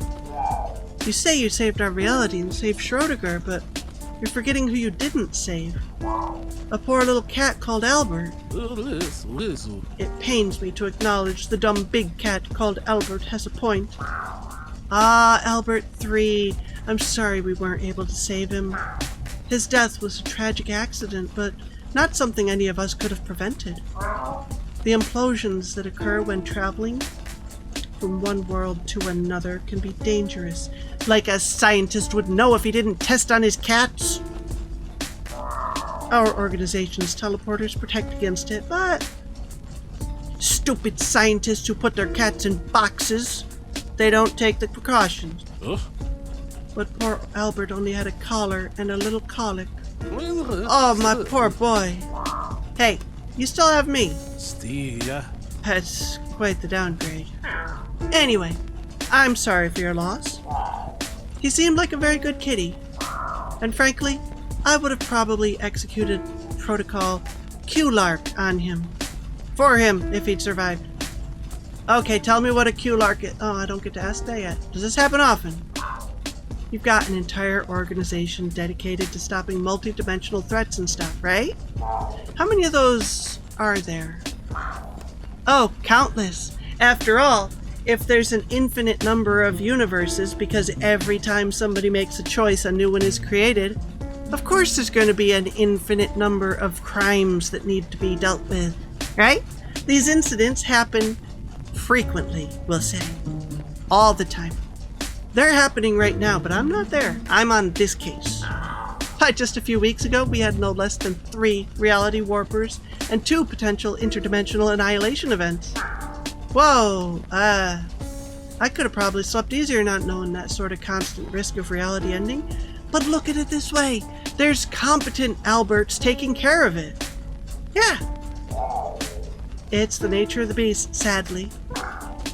You say you saved our reality and saved Schrodinger, but you're forgetting who you didn't save. A poor little cat called Albert. It pains me to acknowledge the dumb big cat called Albert has a point. Ah, Albert 3. I'm sorry we weren't able to save him. His death was a tragic accident, but not something any of us could have prevented. The implosions that occur when traveling from one world to another can be dangerous, like a scientist would know if he didn't test on his cats. Our organization's teleporters protect against it, but stupid scientists who put their cats in boxes, they don't take the precautions. But poor Albert only had a collar and a little colic. Oh, my poor boy. Hey, you still have me. That's quite the downgrade. Anyway, I'm sorry for your loss. He seemed like a very good kitty. And frankly, I would have probably executed Protocol Q-Lark on him. For him, if he'd survived. Okay, tell me what a Q-Lark is. Oh, I don't get to ask that yet. Does this happen often? You've got an entire organization dedicated to stopping multi-dimensional threats and stuff, right? How many of those are there? Oh, countless. After all, if there's an infinite number of universes because every time somebody makes a choice, a new one is created, of course there's going to be an infinite number of crimes that need to be dealt with, right? These incidents happen frequently, we'll say. All the time. They're happening right now, but I'm not there. I'm on this case. Just a few weeks ago, we had no less than 3 reality warpers and 2 potential interdimensional annihilation events. Whoa, I could have probably slept easier not knowing that sort of constant risk of reality ending. But look at it this way. There's competent Alberts taking care of it. Yeah. It's the nature of the beast, sadly.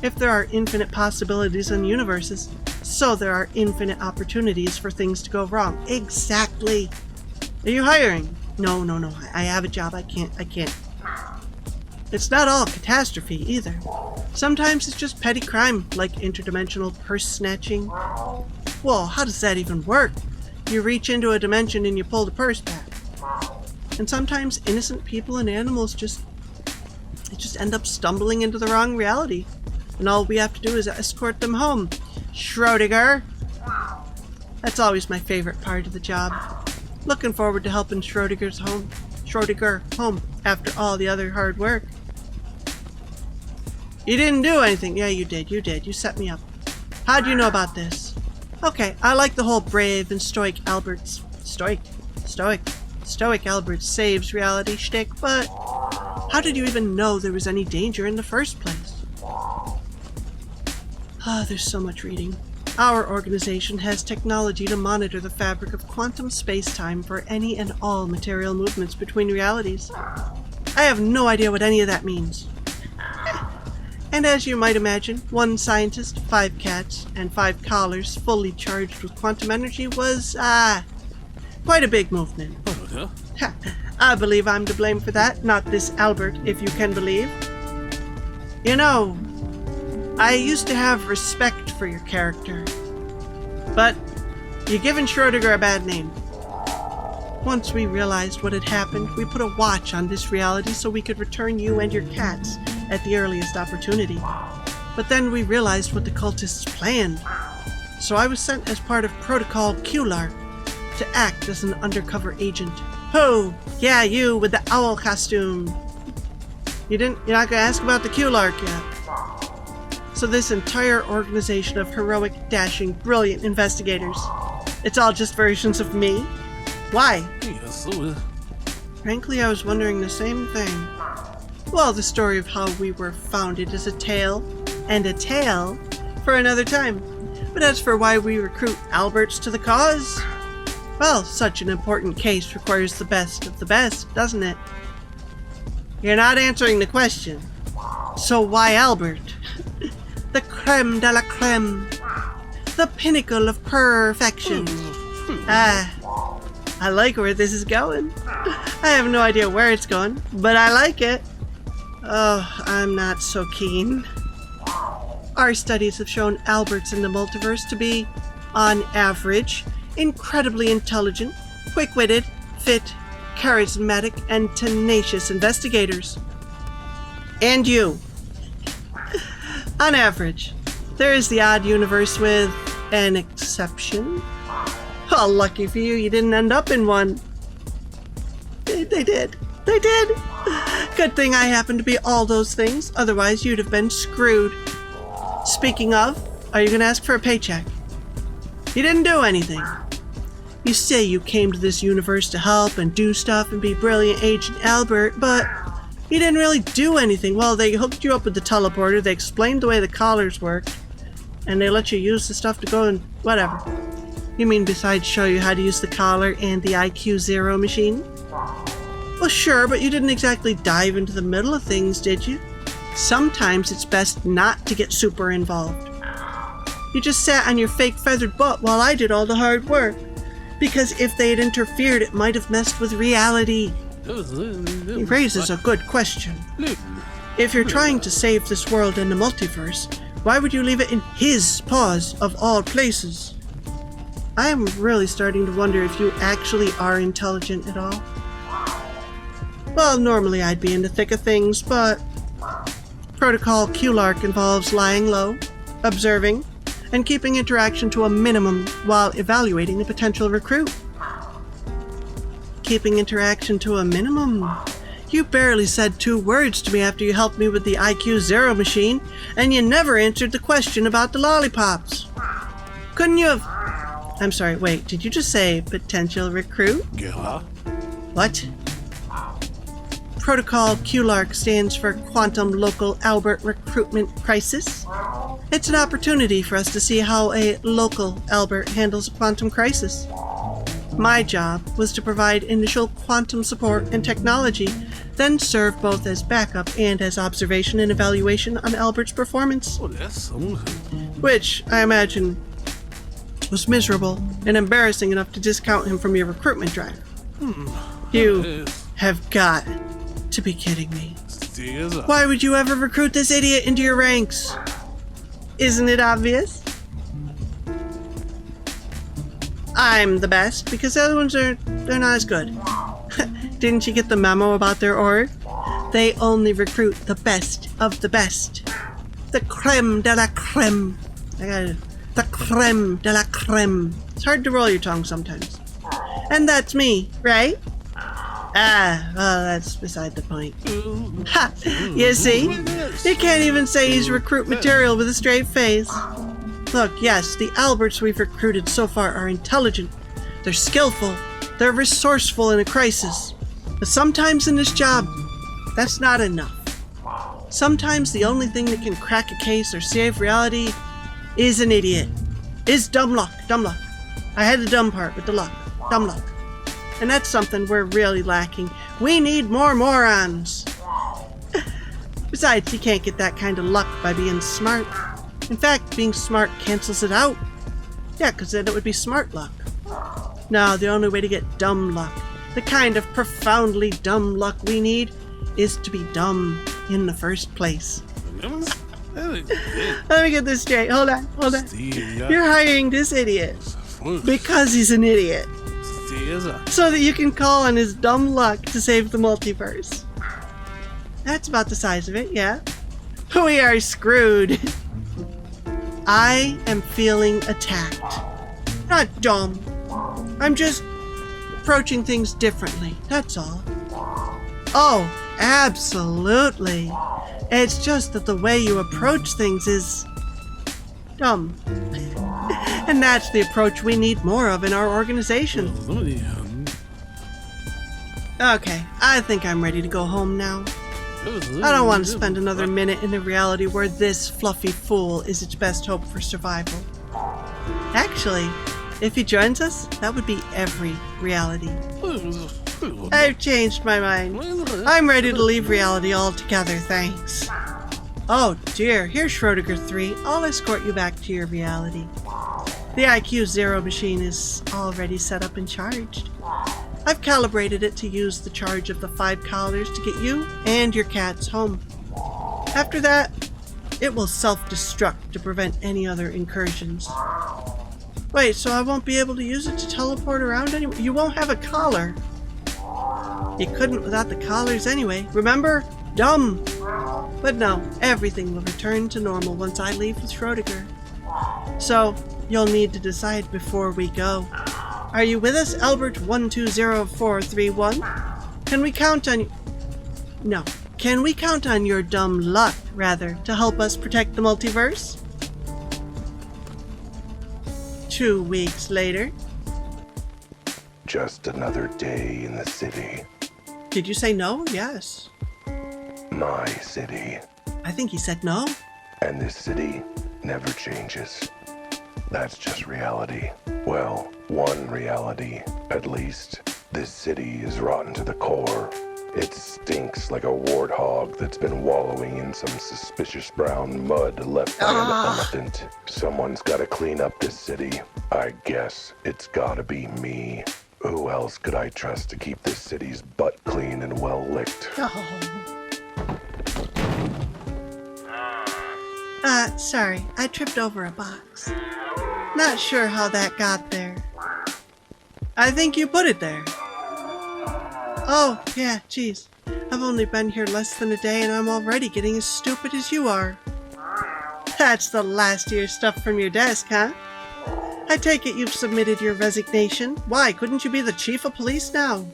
If there are infinite possibilities in universes, so there are infinite opportunities for things to go wrong. Exactly. Are you hiring? No. I have a job. I can't. It's not all catastrophe, either. Sometimes it's just petty crime, like interdimensional purse snatching. Well, how does that even work? You reach into a dimension and you pull the purse back. And sometimes innocent people and animals just end up stumbling into the wrong reality. And all we have to do is escort them home. Schrodinger! That's always my favorite part of the job. Looking forward to helping Schrodinger home after all the other hard work. You didn't do anything. Yeah, you did. You set me up. How'd you know about this? Okay, I like the whole brave and stoic Albert saves reality shtick, but how did you even know there was any danger in the first place? There's so much reading. Our organization has technology to monitor the fabric of quantum space-time for any and all material movements between realities. I have no idea what any of that means. And as you might imagine, 1 scientist, 5 cats, and 5 collars fully charged with quantum energy was, quite a big movement. I believe I'm to blame for that, not this Albert, if you can believe. You know, I used to have respect for your character, but you're giving Schrodinger a bad name. Once we realized what had happened, we put a watch on this reality so we could return you and your cats at the earliest opportunity. But then we realized what the cultists planned. So I was sent as part of Protocol Q-Lark to act as an undercover agent. Oh, yeah, you with the owl costume. You're not gonna ask about the Q-Lark yet. So this entire organization of heroic, dashing, brilliant investigators, it's all just versions of me? Why? Frankly, I was wondering the same thing. Well, the story of how we were founded is a tale for another time. But as for why we recruit Alberts to the cause, well, such an important case requires the best of the best, doesn't it? You're not answering the question. So why Albert? The creme de la creme. The pinnacle of perfection. I like where this is going. I have no idea where it's going, but I like it. Oh, I'm not so keen. Our studies have shown Alberts in the multiverse to be, on average, incredibly intelligent, quick-witted, fit, charismatic, and tenacious investigators. And you. On average. There is the odd universe with an exception. Oh, lucky for you, you didn't end up in one. They did. Good thing I happen to be all those things, otherwise you'd have been screwed. Speaking of, are you going to ask for a paycheck? You didn't do anything. You say you came to this universe to help and do stuff and be brilliant Agent Albert, but you didn't really do anything. Well, they hooked you up with the teleporter, they explained the way the collars worked, and they let you use the stuff to go and whatever. You mean besides show you how to use the collar and the IQ-0 machine? Well, sure, but you didn't exactly dive into the middle of things, did you? Sometimes it's best not to get super involved. You just sat on your fake feathered butt while I did all the hard work. Because if they had interfered, it might have messed with reality. He raises a good question. If you're trying to save this world and the multiverse, why would you leave it in his paws of all places? I am really starting to wonder if you actually are intelligent at all. Well, normally I'd be in the thick of things, but Protocol Q-Lark involves lying low, observing, and keeping interaction to a minimum while evaluating a potential recruit. Keeping interaction to a minimum? You barely said 2 words to me after you helped me with the IQ-0 machine, and you never answered the question about the lollipops. Couldn't you have... I'm sorry, wait, did you just say potential recruit? Yeah. What? Protocol Q-Lark stands for Quantum Local Albert Recruitment Crisis. It's an opportunity for us to see how a local Albert handles a quantum crisis. My job was to provide initial quantum support and technology, then serve both as backup and as observation and evaluation on Albert's performance. Oh, that's something. Which, I imagine, was miserable and embarrassing enough to discount him from your recruitment drive. You have got to be kidding me. Why would you ever recruit this idiot into your ranks? Isn't it obvious? I'm the best because the other ones they're not as good. Didn't you get the memo about their org? They only recruit the best of the best. The creme de la creme. I got it. The creme de la creme. It's hard to roll your tongue sometimes. And that's me, right? Ah, well, that's beside the point. Ha! You see? You can't even say he's recruit material with a straight face. Look, yes, the Alberts we've recruited so far are intelligent. They're skillful. They're resourceful in a crisis. But sometimes in this job, that's not enough. Sometimes the only thing that can crack a case or save reality is an idiot. Is dumb luck. Dumb luck. I had the dumb part with the luck. Dumb luck. And that's something we're really lacking. We need more morons. Besides, you can't get that kind of luck by being smart. In fact, being smart cancels it out. Yeah, because then it would be smart luck. No, the only way to get dumb luck, the kind of profoundly dumb luck we need, is to be dumb in the first place. Let me get this straight. Hold on. You're hiring this idiot because he's an idiot, so that you can call on his dumb luck to save the multiverse. That's about the size of it, yeah? We are screwed. I am feeling attacked. Not dumb. I'm just approaching things differently, that's all. Oh, absolutely. It's just that the way you approach things is dumb. And that's the approach we need more of in our organization. Okay, I think I'm ready to go home now. I don't want to spend another minute in a reality where this fluffy fool is its best hope for survival. Actually, if he joins us, that would be every reality. I've changed my mind. I'm ready to leave reality altogether, thanks. Oh dear, here's Schrodinger 3. I'll escort you back to your reality. The IQ 0 machine is already set up and charged. I've calibrated it to use the charge of the 5 collars to get you and your cats home. After that, it will self-destruct to prevent any other incursions. Wait, so I won't be able to use it to teleport around anymore? You won't have a collar. You couldn't without the collars anyway. Remember? Dumb. But no, everything will return to normal once I leave with Schrodinger. So, you'll need to decide before we go. Are you with us, Albert 120431? Can we count on you? No. Can we count on your dumb luck, rather, to help us protect the multiverse? 2 weeks later. Just another day in the city. Did you say no? Yes. My city. I think he said no. And this city never changes. That's just reality. Well, one reality, at least. This city is rotten to the core. It stinks like a warthog that's been wallowing in some suspicious brown mud left by an elephant. Someone's gotta clean up this city. I guess it's gotta be me. Who else could I trust to keep this city's butt clean and well licked? Sorry, I tripped over a box. Not sure how that got there. I think you put it there. Oh, yeah, geez. I've only been here less than a day and I'm already getting as stupid as you are. That's the last of your stuff from your desk, huh? I take it you've submitted your resignation. Why, couldn't you be the chief of police now?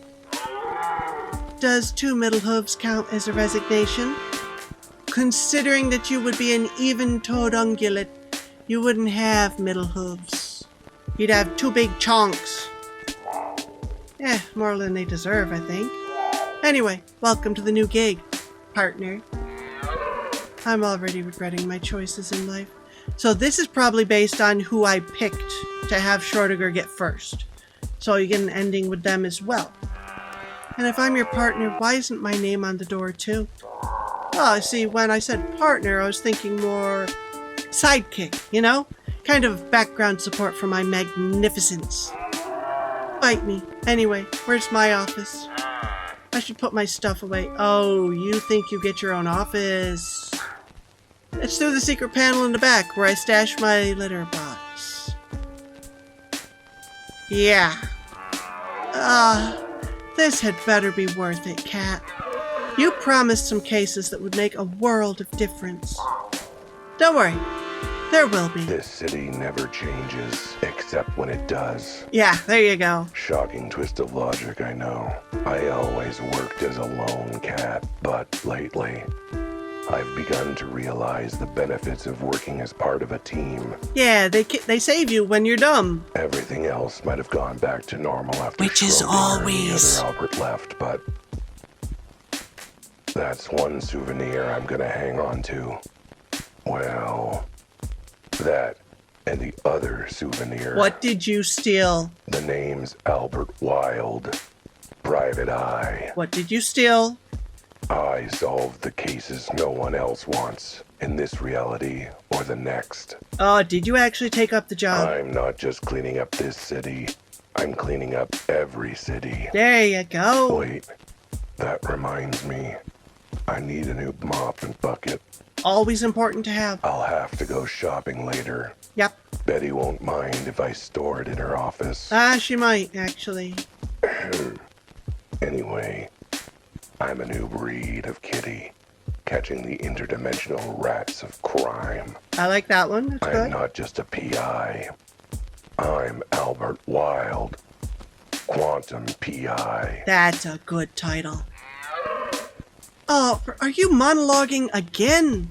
Does 2 middle hooves count as a resignation? Considering that you would be an even-toed ungulate, you wouldn't have middle hooves. You'd have 2 big chunks. More than they deserve, I think. Anyway, welcome to the new gig, partner. I'm already regretting my choices in life. So this is probably based on who I picked to have Schrodinger get first. So you get an ending with them as well. And if I'm your partner, why isn't my name on the door too? Oh, see, when I said partner, I was thinking more sidekick, you know? Kind of background support for my magnificence. Bite me. Anyway, where's my office? I should put my stuff away. Oh, you think you get your own office? It's through the secret panel in the back where I stash my litter box. Yeah. This had better be worth it, Cat. You promised some cases that would make a world of difference. Don't worry. There will be. This city never changes, except when it does. Yeah, there you go. Shocking twist of logic, I know. I always worked as a lone cat, but lately, I've begun to realize the benefits of working as part of a team. Yeah, they save you when you're dumb. Everything else might have gone back to normal after Which is Schrodinger always. and the other Albert left, but that's one souvenir I'm gonna hang on to. Well, that and the other souvenir. What did you steal? The name's Albert Wilde. Private Eye. What did you steal? I solved the cases no one else wants in this reality or the next. Oh, did you actually take up the job? I'm not just cleaning up this city. I'm cleaning up every city. There you go. Wait, that reminds me. I need a new mop and bucket. Always important to have. I'll have to go shopping later. Yep. Betty won't mind if I store it in her office. She might, actually. Anyway, I'm a new breed of kitty, catching the interdimensional rats of crime. I like that one. That's I'm good. not just a PI. I'm Albert Wilde, Quantum PI. That's a good title. Oh, are you monologuing again?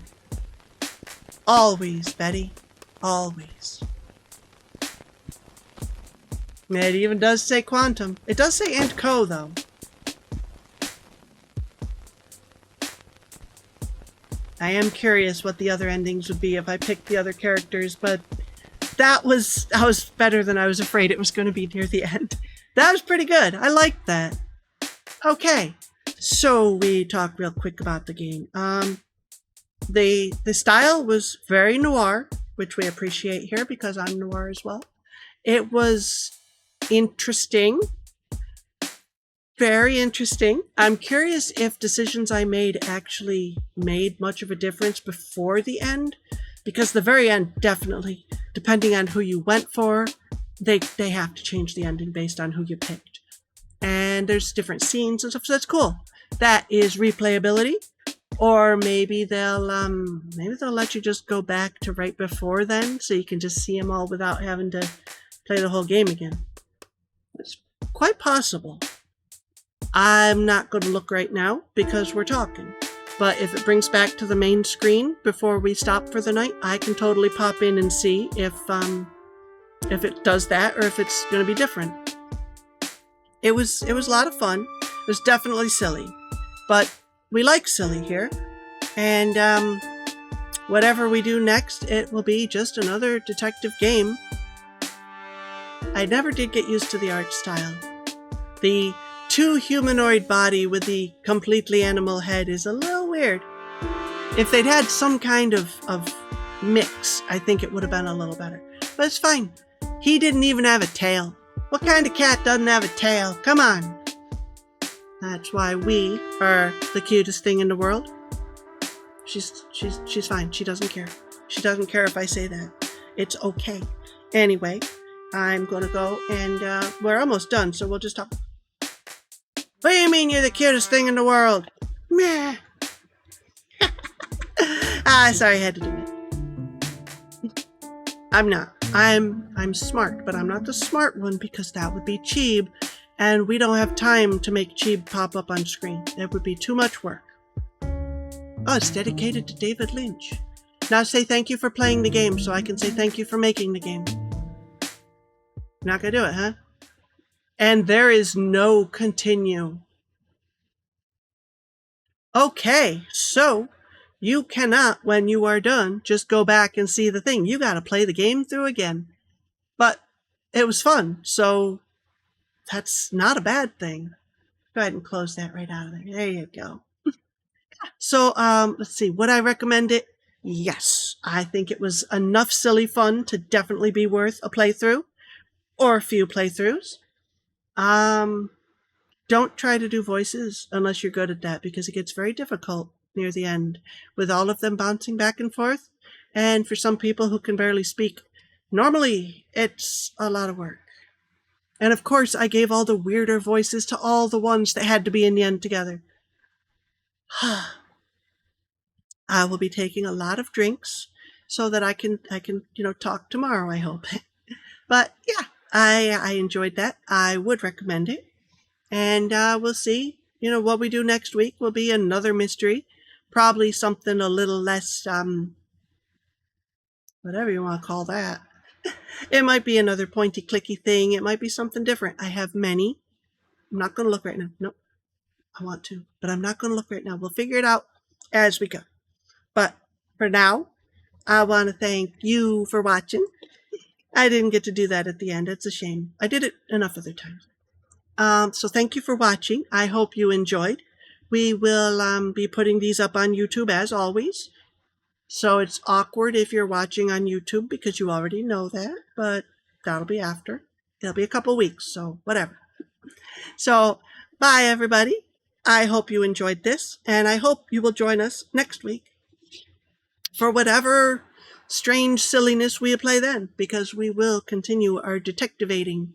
Always, Betty. Always. It even does say quantum. It does say and co, though. I am curious what the other endings would be if I picked the other characters, but that was better than I was afraid it was going to be near the end. That was pretty good. I liked that. Okay. So we talk real quick about the game. The style was very noir, which we appreciate here because I'm noir as well. It was interesting. Very interesting. I'm curious if decisions I made actually made much of a difference before the end, because the very end definitely, depending on who you went for, they have to change the ending based on who you picked. And there's different scenes and stuff, so that's cool. That is replayability, or maybe they'll let you just go back to right before then, so you can just see them all without having to play the whole game again. It's quite possible. I'm not going to look right now because we're talking, but if it brings back to the main screen before we stop for the night, I can totally pop in and see if it does that or if it's going to be different. It was a lot of fun. It was definitely silly, but we like silly here. And whatever we do next, it will be just another detective game. I never did get used to the art style. The 2 humanoid body with the completely animal head is a little weird. If they'd had some kind of mix, I think it would have been a little better. But it's fine. He didn't even have a tail. What kind of cat doesn't have a tail? Come on. That's why we are the cutest thing in the world. She's fine. She doesn't care. She doesn't care if I say that. It's okay. Anyway, I'm gonna go and we're almost done, so we'll just talk. What do you mean you're the cutest thing in the world? Meh. Sorry, I had to do it. I'm not. I'm smart, but I'm not the smart one because that would be cheap, and we don't have time to make cheap pop up on screen. That would be too much work. Oh, it's dedicated to David Lynch. Now say thank you for playing the game so I can say thank you for making the game. Not gonna do it, huh? And there is no continue. Okay, so you cannot, when you are done, just go back and see the thing. You gotta play the game through again. But it was fun, so that's not a bad thing. Go ahead and close that right out of there. There you go. So, let's see. Would I recommend it? Yes. I think it was enough silly fun to definitely be worth a playthrough. Or a few playthroughs. Don't try to do voices unless you're good at that, because it gets very difficult near the end with all of them bouncing back and forth. And for some people who can barely speak, normally it's a lot of work. And of course, I gave all the weirder voices to all the ones that had to be in the end together. I will be taking a lot of drinks so that I can talk tomorrow, I hope. But yeah, I enjoyed that. I would recommend it. And we'll see. What we do next week will be another mystery. Probably something a little less, whatever you want to call that. It might be another pointy clicky thing. It might be something different. I have many. I'm not going to look right now. Nope. I want to, but I'm not going to look right now. We'll figure it out as we go. But for now, I want to thank you for watching. I didn't get to do that at the end. It's a shame. I did it enough other times. So thank you for watching. I hope you enjoyed. We will be putting these up on YouTube as always. So it's awkward if you're watching on YouTube because you already know that, but that'll be after. It'll be a couple weeks, so whatever. So bye, everybody. I hope you enjoyed this, and I hope you will join us next week for whatever strange silliness we play then, because we will continue our detectivating.